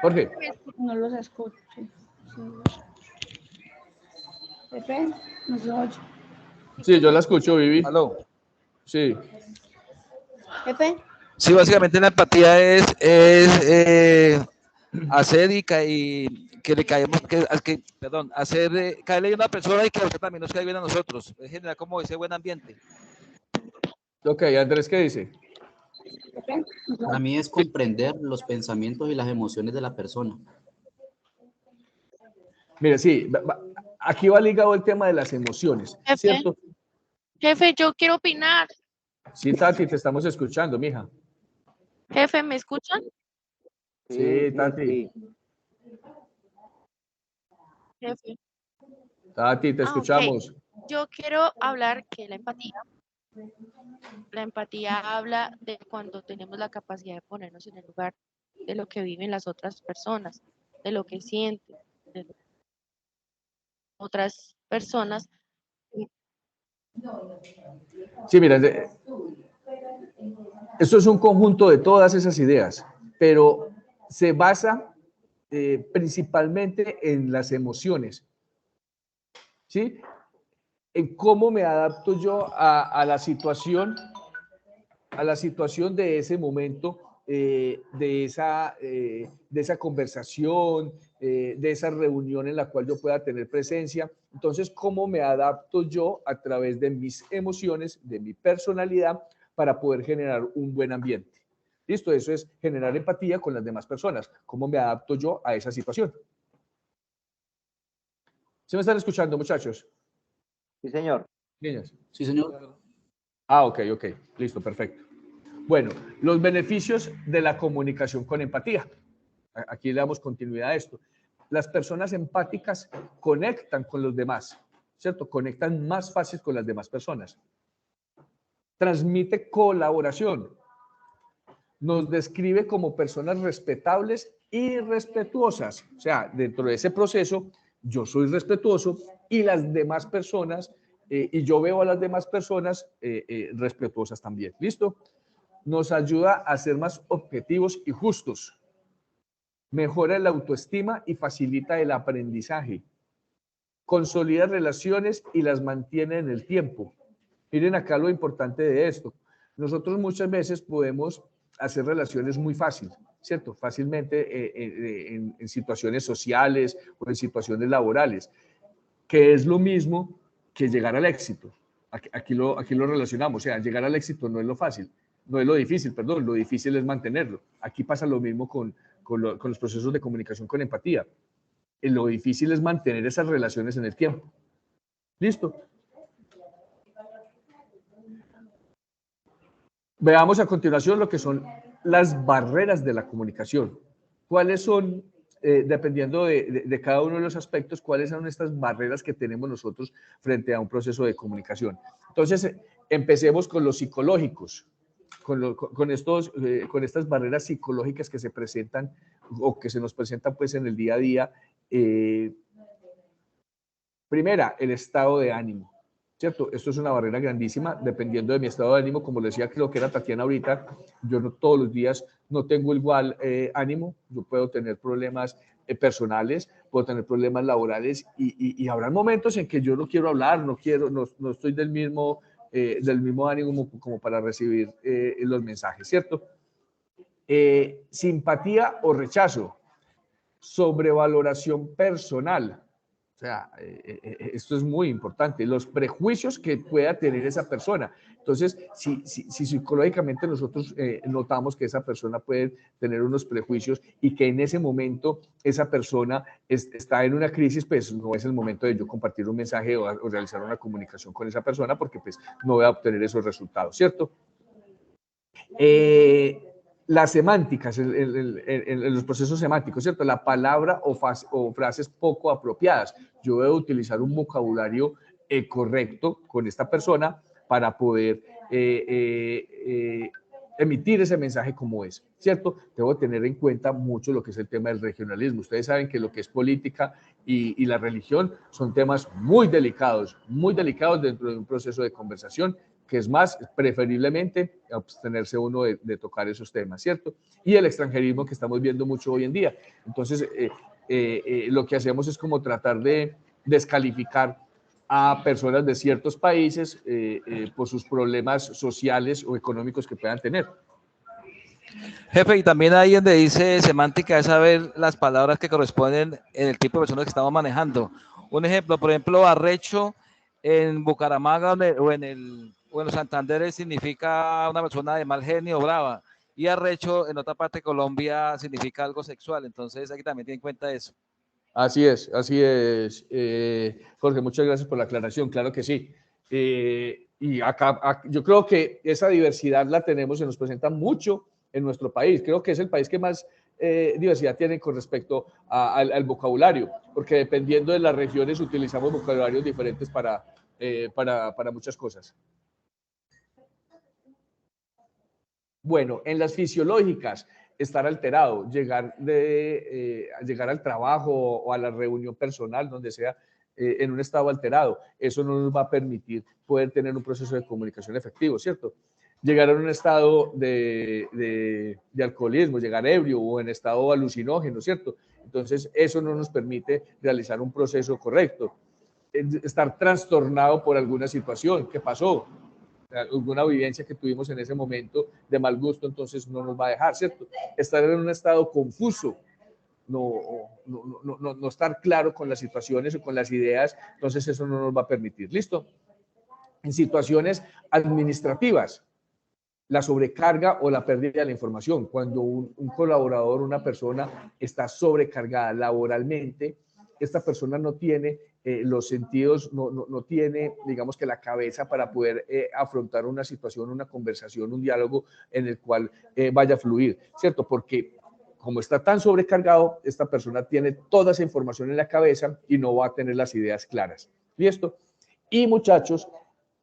Jorge. No los escucho. Pepe, no se oye. Sí, yo la escucho, Vivi. ¿Aló? Sí. Pepe. Sí, básicamente la empatía es hacer y que le caemos, hacer caerle a una persona y que a usted también nos caiga bien a nosotros. Es generar como ese buen ambiente. Ok, Andrés, ¿qué dice? Para mí es comprender los pensamientos y las emociones de la persona. Mira, sí, aquí va ligado el tema de las emociones, Jefe, ¿cierto? Jefe, yo quiero opinar. Sí, Tati, te estamos escuchando, mija. Jefe, ¿me escuchan? Sí, Tati. Jefe. Tati, te escuchamos. Okay. Yo quiero hablar que la empatía habla de cuando tenemos la capacidad de ponernos en el lugar de lo que viven las otras personas, de lo que sienten, de otras personas. Sí, mira, esto es un conjunto de todas esas ideas, pero se basa principalmente en las emociones, ¿sí? En cómo me adapto yo a la situación de ese momento, de esa conversación, de esa reunión en la cual yo pueda tener presencia. Entonces, ¿cómo me adapto yo a través de mis emociones, de mi personalidad, para poder generar un buen ambiente? ¿Listo? Eso es generar empatía con las demás personas. ¿Cómo me adapto yo a esa situación? ¿Se me están escuchando, muchachos? Sí, señor. Niñas. Sí, señor. Ah, ok, listo, perfecto. Bueno, los beneficios de la comunicación con empatía. Aquí le damos continuidad a esto. Las personas empáticas conectan con los demás, ¿cierto? Conectan más fácil con las demás personas. Transmite colaboración. Nos describe como personas respetables y respetuosas. O sea, dentro de ese proceso, yo soy respetuoso y las demás personas, y yo veo a las demás personas respetuosas también. ¿Listo? nos ayuda a ser más objetivos y justos, mejora la autoestima y facilita el aprendizaje, consolida relaciones y las mantiene en el tiempo. Miren acá lo importante de esto. Nosotros muchas veces podemos hacer relaciones muy fácil, ¿cierto? Fácilmente en situaciones sociales o en situaciones laborales, que es lo mismo que llegar al éxito. Aquí lo relacionamos, o sea, llegar al éxito no es lo fácil, no es lo difícil, perdón, lo difícil es mantenerlo. Aquí pasa lo mismo con los procesos de comunicación con empatía. Lo difícil es mantener esas relaciones en el tiempo. ¿Listo? Veamos a continuación lo que son las barreras de la comunicación. ¿Cuáles son, dependiendo de cada uno de los aspectos, cuáles son estas barreras que tenemos nosotros frente a un proceso de comunicación? Entonces, empecemos con los psicológicos, con estas barreras psicológicas que se presentan o que se nos presentan pues en el día a día. Primera, el estado de ánimo. ¿Cierto? Esto es una barrera grandísima, dependiendo de mi estado de ánimo, como lo decía, creo que era Tatiana ahorita, yo no, todos los días no tengo igual ánimo, yo puedo tener problemas personales, puedo tener problemas laborales y habrá momentos en que yo no quiero hablar, no estoy del mismo ánimo como para recibir los mensajes, ¿cierto? Simpatía o rechazo, sobrevaloración personal. O sea, esto es muy importante, los prejuicios que pueda tener esa persona. Entonces, si psicológicamente nosotros notamos que esa persona puede tener unos prejuicios y que en ese momento esa persona está en una crisis, pues no es el momento de yo compartir un mensaje o realizar una comunicación con esa persona porque pues no voy a obtener esos resultados, ¿cierto? Las semánticas, en los procesos semánticos, ¿cierto? La palabra o frases poco apropiadas. Yo debo utilizar un vocabulario correcto con esta persona para poder emitir ese mensaje como es, ¿cierto? Debo tener en cuenta mucho lo que es el tema del regionalismo. Ustedes saben que lo que es política y la religión son temas muy delicados dentro de un proceso de conversación, que es más, preferiblemente abstenerse uno de tocar esos temas, ¿cierto? Y el extranjerismo que estamos viendo mucho hoy en día. Entonces, lo que hacemos es como tratar de descalificar a personas de ciertos países por sus problemas sociales o económicos que puedan tener. Jefe, y también ahí donde dice semántica es saber las palabras que corresponden en el tipo de personas que estamos manejando. Un ejemplo, por ejemplo, arrecho en Bucaramanga o en Santander significa una persona de mal genio, brava, y arrecho en otra parte de Colombia significa algo sexual. Entonces, aquí también tiene en cuenta eso. Así es. Jorge, muchas gracias por la aclaración, claro que sí. Y acá yo creo que esa diversidad la tenemos, se nos presenta mucho en nuestro país. Creo que es el país que más diversidad tiene con respecto al vocabulario, porque dependiendo de las regiones utilizamos vocabularios diferentes para muchas cosas. Bueno, en las fisiológicas, estar alterado, llegar al trabajo o a la reunión personal, donde sea, en un estado alterado. Eso no nos va a permitir poder tener un proceso de comunicación efectivo, ¿cierto? Llegar a un estado de alcoholismo, llegar ebrio o en estado alucinógeno, ¿cierto? Entonces, eso no nos permite realizar un proceso correcto. Estar trastornado por alguna situación que pasó, alguna vivencia que tuvimos en ese momento de mal gusto, entonces no nos va a dejar, ¿cierto? Estar en un estado confuso, no estar claro con las situaciones o con las ideas, entonces eso no nos va a permitir, ¿listo? En situaciones administrativas, la sobrecarga o la pérdida de la información. Cuando un colaborador, una persona está sobrecargada laboralmente, esta persona no tiene los sentidos, no tiene, digamos que la cabeza para poder afrontar una situación, una conversación, un diálogo en el cual vaya a fluir, ¿cierto? Porque como está tan sobrecargado, esta persona tiene toda esa información en la cabeza y no va a tener las ideas claras. ¿Listo? Y muchachos,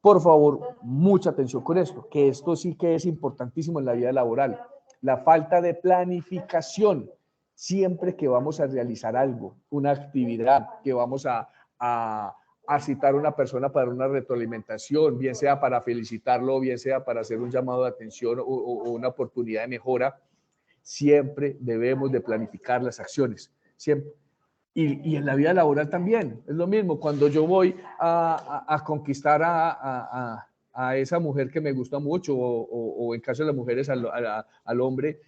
por favor, mucha atención con esto, que esto sí que es importantísimo en la vida laboral. La falta de planificación. Siempre que vamos a realizar algo, una actividad, que vamos a a citar a una persona para una retroalimentación, bien sea para felicitarlo, bien sea para hacer un llamado de atención o una oportunidad de mejora, siempre debemos de planificar las acciones, siempre. Y en la vida laboral también, es lo mismo. Cuando yo voy a conquistar a esa mujer que me gusta mucho, o en caso de las mujeres al hombre,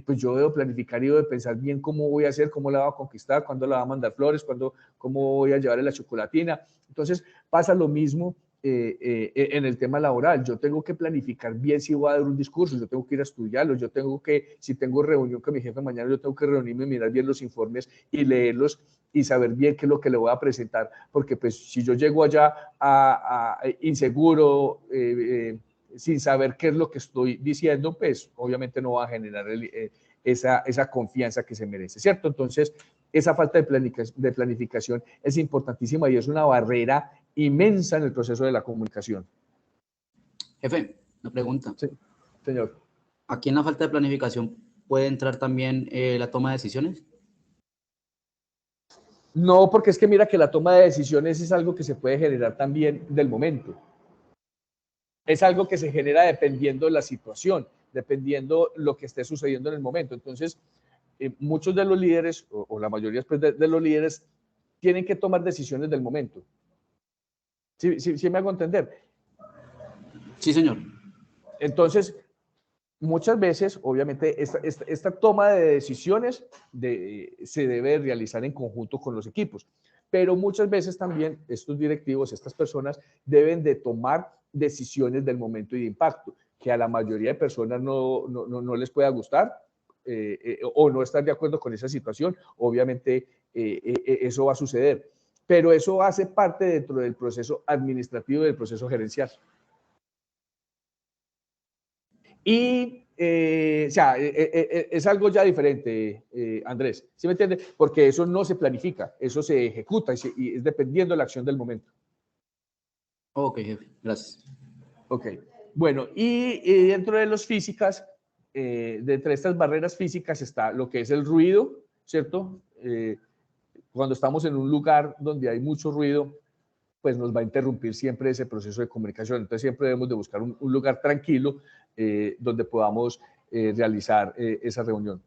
pues yo debo planificar y debo pensar bien cómo voy a hacer, cómo la voy a conquistar, cuándo la voy a mandar flores, cómo voy a llevarle la chocolatina. Entonces pasa lo mismo en el tema laboral. Yo tengo que planificar bien si voy a dar un discurso, yo tengo que ir a estudiarlo, yo tengo que, si tengo reunión con mi jefe mañana, yo tengo que reunirme, mirar bien los informes y leerlos y saber bien qué es lo que le voy a presentar, porque pues si yo llego allá inseguro, sin saber qué es lo que estoy diciendo, pues obviamente no va a generar esa confianza que se merece, ¿cierto? Entonces, esa falta de planificación es importantísima y es una barrera inmensa en el proceso de la comunicación. Jefe, una pregunta. Sí, señor. ¿Aquí en la falta de planificación puede entrar también la toma de decisiones? No, porque es que mira que la toma de decisiones es algo que se puede generar también del momento. Es algo que se genera dependiendo de la situación, dependiendo lo que esté sucediendo en el momento. Entonces, muchos de los líderes, o la mayoría de los líderes, tienen que tomar decisiones del momento. ¿Sí me hago entender? Sí, señor. Entonces, muchas veces, obviamente, esta toma de decisiones se debe realizar en conjunto con los equipos, pero muchas veces también estos directivos, estas personas, deben de tomar decisiones del momento y de impacto, que a la mayoría de personas no les pueda gustar o no estar de acuerdo con esa situación. Obviamente, eso va a suceder, pero eso hace parte dentro del proceso administrativo y del proceso gerencial. Y, o sea, es algo ya diferente, Andrés, ¿sí me entiende? Porque eso no se planifica, eso se ejecuta y es dependiendo de la acción del momento. Ok, jefe, gracias. Ok, bueno, y dentro de las físicas, entre estas barreras físicas está lo que es el ruido, ¿cierto? Cuando estamos en un lugar donde hay mucho ruido, pues nos va a interrumpir siempre ese proceso de comunicación. Entonces siempre debemos de buscar un lugar tranquilo donde podamos realizar esa reunión.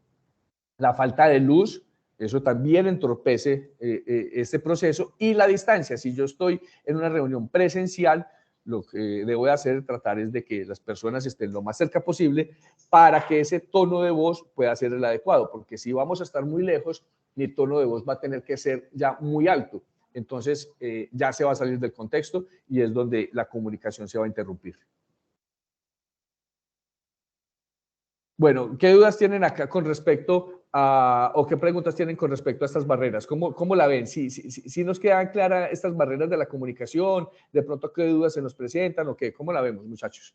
La falta de luz, eso también entorpece este proceso, y la distancia. Si yo estoy en una reunión presencial, lo que debo de hacer, tratar es de que las personas estén lo más cerca posible para que ese tono de voz pueda ser el adecuado, porque si vamos a estar muy lejos, mi tono de voz va a tener que ser ya muy alto. Entonces ya se va a salir del contexto y es donde la comunicación se va a interrumpir. Bueno, ¿qué dudas tienen acá con respecto a, o qué preguntas tienen con respecto a estas barreras? ¿Cómo la ven? ¿Sí nos quedan claras estas barreras de la comunicación? ¿De pronto qué dudas se nos presentan o qué? ¿Cómo la vemos, muchachos?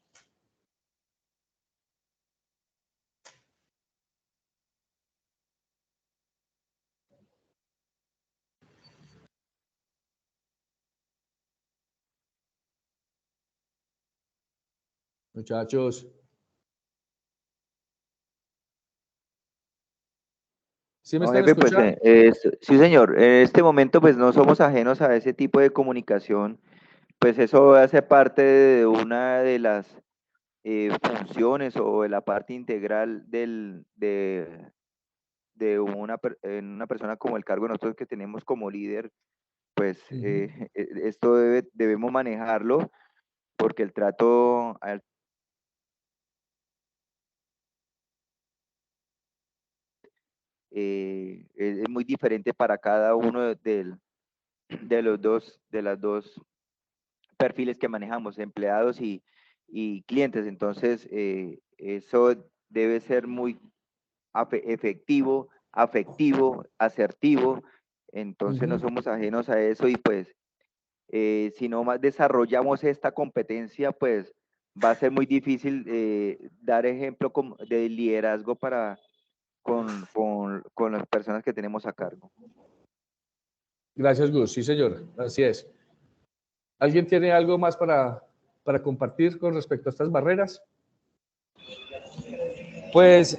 Muchachos. ¿Sí me están jefe, escuchando? pues, sí, señor. En este momento, pues, no somos ajenos a ese tipo de comunicación. Pues eso hace parte de una de las funciones o de la parte integral de una persona como el cargo de nosotros que tenemos como líder. Pues esto debemos manejarlo porque el trato es muy diferente para cada uno de las dos perfiles que manejamos, empleados y clientes. Entonces, eso debe ser muy efectivo, afectivo, asertivo. Entonces, no somos ajenos a eso y pues, si no más desarrollamos esta competencia, pues va a ser muy difícil dar ejemplo de liderazgo con las personas que tenemos a cargo. Gracias, Gus. Sí, señor. Así es. ¿Alguien tiene algo más para compartir con respecto a estas barreras? Pues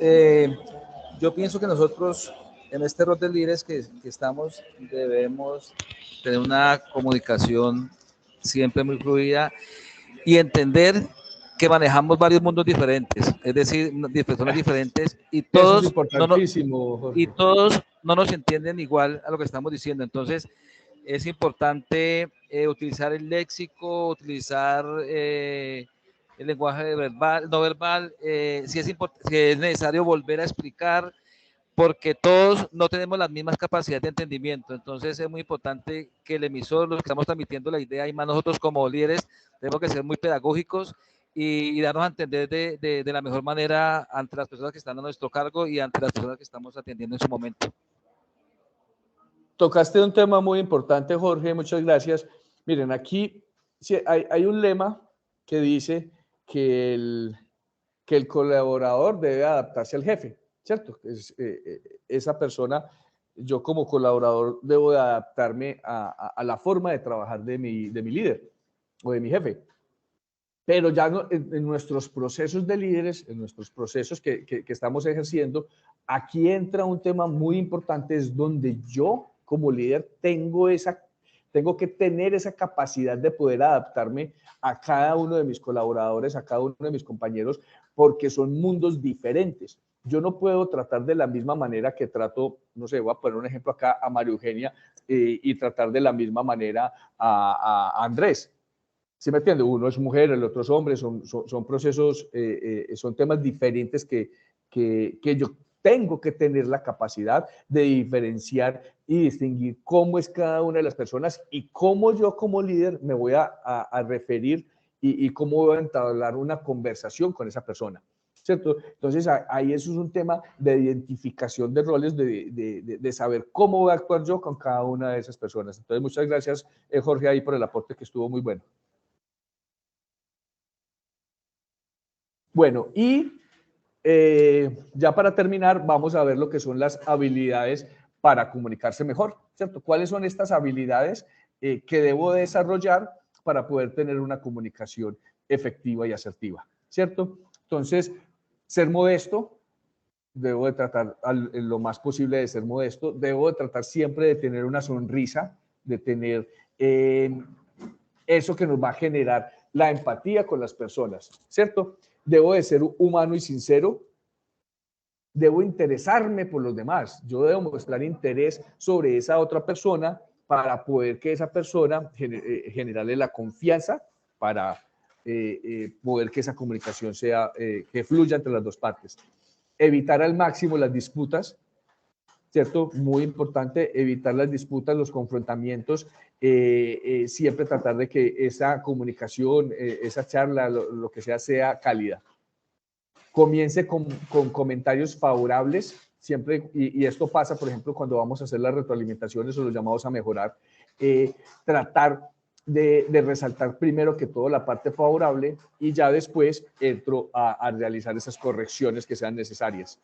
yo pienso que nosotros en este rol de líderes que estamos, debemos tener una comunicación siempre muy fluida y entender que manejamos varios mundos diferentes, es decir, personas diferentes y todos, eso es importantísimo, Jorge. y todos no nos entienden igual a lo que estamos diciendo. Entonces, es importante utilizar el léxico, utilizar el lenguaje verbal, no verbal, si es necesario volver a explicar, porque todos no tenemos las mismas capacidades de entendimiento. Entonces es muy importante que el emisor, los que estamos transmitiendo la idea, y más nosotros como líderes, tenemos que ser muy pedagógicos y darnos a entender de la mejor manera ante las personas que están a nuestro cargo y ante las personas que estamos atendiendo en su momento. Tocaste un tema muy importante, Jorge, muchas gracias. Miren, aquí hay un lema que dice que el colaborador debe adaptarse al jefe, ¿cierto? Esa persona, yo como colaborador debo de adaptarme a la forma de trabajar de mi líder o de mi jefe. Pero ya en nuestros procesos de líderes, en nuestros procesos que estamos ejerciendo, aquí entra un tema muy importante, es donde yo como líder tengo que tener esa capacidad de poder adaptarme a cada uno de mis colaboradores, a cada uno de mis compañeros, porque son mundos diferentes. Yo no puedo tratar de la misma manera que trato, no sé, voy a poner un ejemplo acá a María Eugenia y tratar de la misma manera a Andrés. ¿Sí me entiende? Uno es mujer, el otro es hombre, son procesos, son temas diferentes que yo tengo que tener la capacidad de diferenciar y distinguir cómo es cada una de las personas y cómo yo como líder me voy a referir y cómo voy a entablar una conversación con esa persona, ¿cierto? Entonces ahí eso es un tema de identificación de roles, de saber cómo voy a actuar yo con cada una de esas personas. Entonces muchas gracias, Jorge, ahí por el aporte que estuvo muy bueno. Bueno, y ya para terminar, vamos a ver lo que son las habilidades para comunicarse mejor, ¿cierto? ¿Cuáles son estas habilidades que debo desarrollar para poder tener una comunicación efectiva y asertiva, ¿cierto? Entonces, ser modesto, debo de tratar en lo más posible de ser modesto, debo de tratar siempre de tener una sonrisa, de tener eso que nos va a generar la empatía con las personas, ¿cierto? Debo de ser humano y sincero, debo interesarme por los demás, yo debo mostrar interés sobre esa otra persona para poder que esa persona generarle la confianza para poder que esa comunicación sea, que fluya entre las dos partes. Evitar al máximo las disputas, ¿cierto? Muy importante evitar las disputas, los confrontamientos, siempre tratar de que esa comunicación, esa charla, lo que sea cálida. Comience con comentarios favorables, siempre, y esto pasa, por ejemplo, cuando vamos a hacer las retroalimentaciones o los llamados a mejorar, tratar de resaltar primero que todo la parte favorable y ya después entro a realizar esas correcciones que sean necesarias.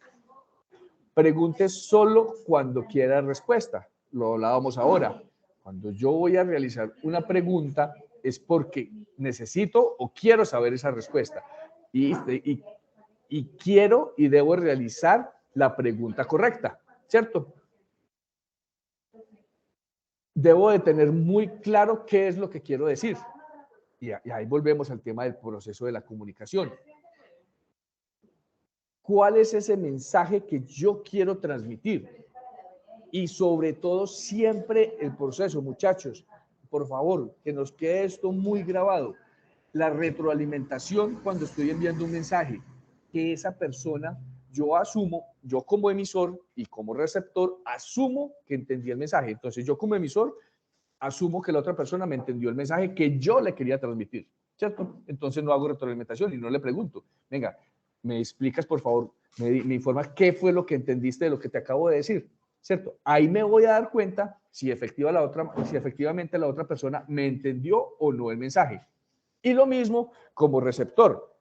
Pregunte solo cuando quiera respuesta. Lo hablábamos ahora. Cuando yo voy a realizar una pregunta es porque necesito o quiero saber esa respuesta. Y quiero y debo realizar la pregunta correcta, ¿cierto? Debo de tener muy claro qué es lo que quiero decir. Y ahí volvemos al tema del proceso de la comunicación. ¿Cuál es ese mensaje que yo quiero transmitir? Y sobre todo siempre el proceso, muchachos, por favor, que nos quede esto muy grabado. La retroalimentación cuando estoy enviando un mensaje, que esa persona, yo asumo, yo como emisor y como receptor, asumo que entendí el mensaje. Entonces yo como emisor, asumo que la otra persona me entendió el mensaje que yo le quería transmitir, ¿cierto? Entonces no hago retroalimentación y no le pregunto, venga, me explicas, por favor, me informas qué fue lo que entendiste de lo que te acabo de decir, ¿cierto? Ahí me voy a dar cuenta si efectivamente la otra persona me entendió o no el mensaje. Y lo mismo como receptor,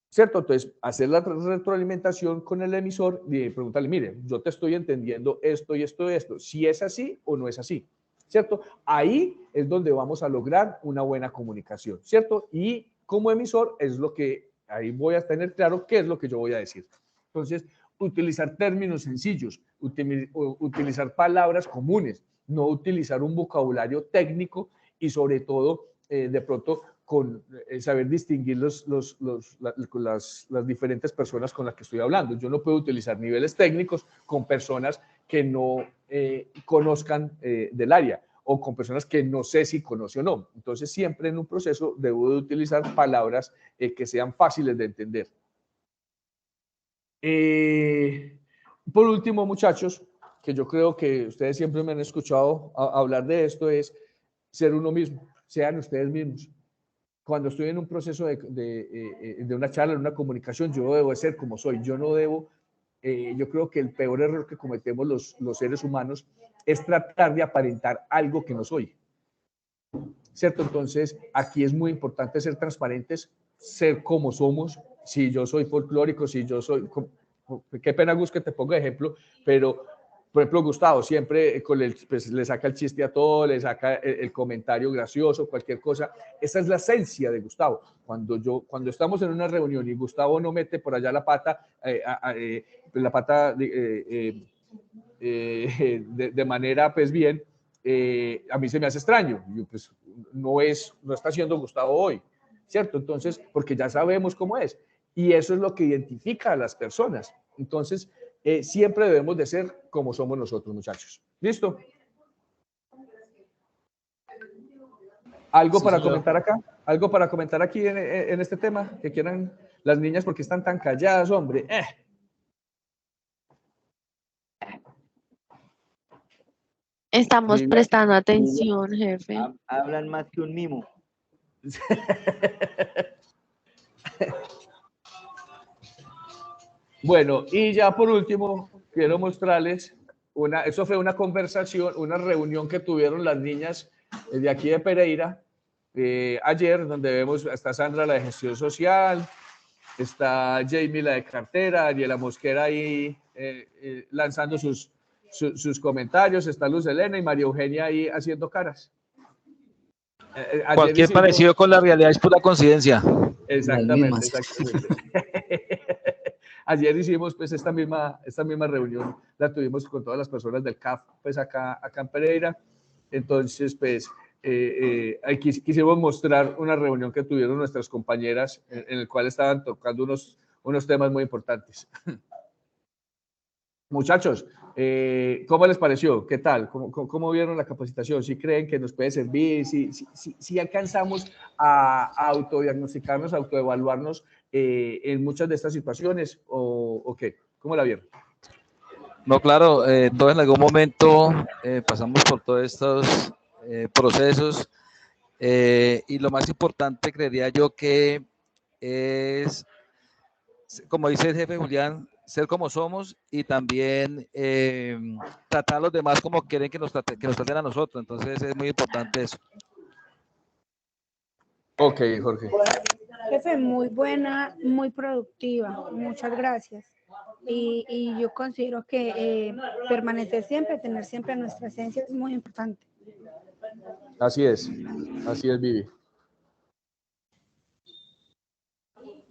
¿cierto? Entonces, hacer la retroalimentación con el emisor y preguntarle, mire, yo te estoy entendiendo esto y esto y esto, si es así o no es así, ¿cierto? Ahí es donde vamos a lograr una buena comunicación, ¿cierto? Y como emisor es lo que, ahí voy a tener claro qué es lo que yo voy a decir. Entonces, utilizar términos sencillos, utilizar palabras comunes, no utilizar un vocabulario técnico y sobre todo, de pronto, con saber distinguir las diferentes personas con las que estoy hablando. Yo no puedo utilizar niveles técnicos con personas que no conozcan del área o con personas que no sé si conoce o no. Entonces, siempre en un proceso debo de utilizar palabras que sean fáciles de entender. Por último, muchachos, que yo creo que ustedes siempre me han escuchado hablar de esto, es ser uno mismo, sean ustedes mismos. Cuando estoy en un proceso de una charla, de una comunicación, yo debo de ser como soy, yo no debo, yo creo que el peor error que cometemos los seres humanos es tratar de aparentar algo que no soy, ¿cierto? Entonces, aquí es muy importante ser transparentes, ser como somos. Si yo soy folclórico, si yo soy, qué pena Gus que te ponga ejemplo, pero por ejemplo Gustavo siempre pues, le saca el chiste a todo, le saca el comentario gracioso, cualquier cosa. Esa es la esencia de Gustavo. Cuando estamos en una reunión y Gustavo no mete por allá la pata, de manera pues bien, a mí se me hace extraño. Yo, pues, no está siendo Gustavo hoy, ¿cierto? Entonces, porque ya sabemos cómo es. Y eso es lo que identifica a las personas. Entonces, siempre debemos de ser como somos nosotros, muchachos. ¿Listo? ¿Algo para comentar acá? ¿Algo para comentar aquí en este tema? Que quieran las niñas, porque están tan calladas, hombre. Estamos prestando atención, jefe. Hablan más que un mimo. Bueno, y ya por último, quiero mostrarles eso fue una conversación, una reunión que tuvieron las niñas de aquí de Pereira ayer, donde vemos, está Sandra, la de gestión social, está Jamie, la de cartera, Ariela Mosquera ahí lanzando sus comentarios, está Luz Elena y María Eugenia ahí haciendo caras. Cualquier parecido con la realidad es pura coincidencia. Exactamente, exactamente. Ayer hicimos pues esta misma reunión, la tuvimos con todas las personas del CAF, pues acá en Pereira. Entonces, pues, quisimos mostrar una reunión que tuvieron nuestras compañeras en el cual estaban tocando unos temas muy importantes. Muchachos, ¿cómo les pareció? ¿Qué tal? ¿Cómo vieron la capacitación? ¿Sí creen que nos puede servir? ¿Sí alcanzamos a autodiagnosticarnos, a autoevaluarnos en muchas de estas situaciones? ¿O qué? ¿Cómo la vieron? No, claro, todos en algún momento pasamos por todos estos procesos y lo más importante creería yo que es, como dice el jefe Julián, ser como somos y también tratar a los demás como quieren que nos traten a nosotros. Entonces es muy importante eso. Ok, Jorge. Jefe, muy buena, muy productiva. Muchas gracias. Y yo considero que permanecer siempre, tener siempre nuestra esencia es muy importante. Así es, Vivi.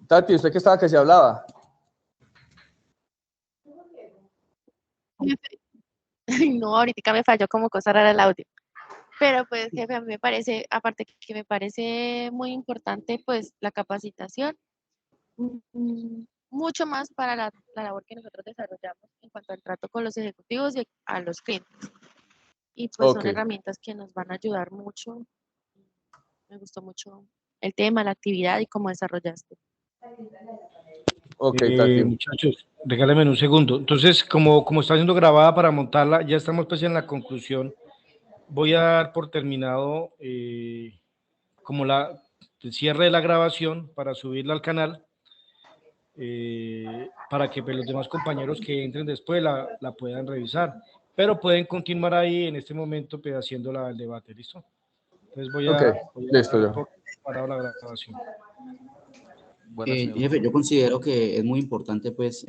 Tati, ¿usted qué estaba que se hablaba? No, ahorita me falló como cosa rara el audio. Pero pues, jefe, a mí me parece, aparte que me parece muy importante, pues, la capacitación, mucho más para la labor que nosotros desarrollamos en cuanto al trato con los ejecutivos y a los clientes. Y pues son herramientas que nos van a ayudar mucho. Me gustó mucho el tema, la actividad y cómo desarrollaste. Ok, Tati. Muchachos, regálenme un segundo. Entonces, como está siendo grabada para montarla, ya estamos pues en la conclusión. Voy a dar por terminado como el cierre de la grabación para subirla al canal, para que pues, los demás compañeros que entren después la puedan revisar. Pero pueden continuar ahí en este momento pues, haciendo el debate, ¿listo? Entonces voy a dar por parado la grabación. Jefe, yo considero que es muy importante pues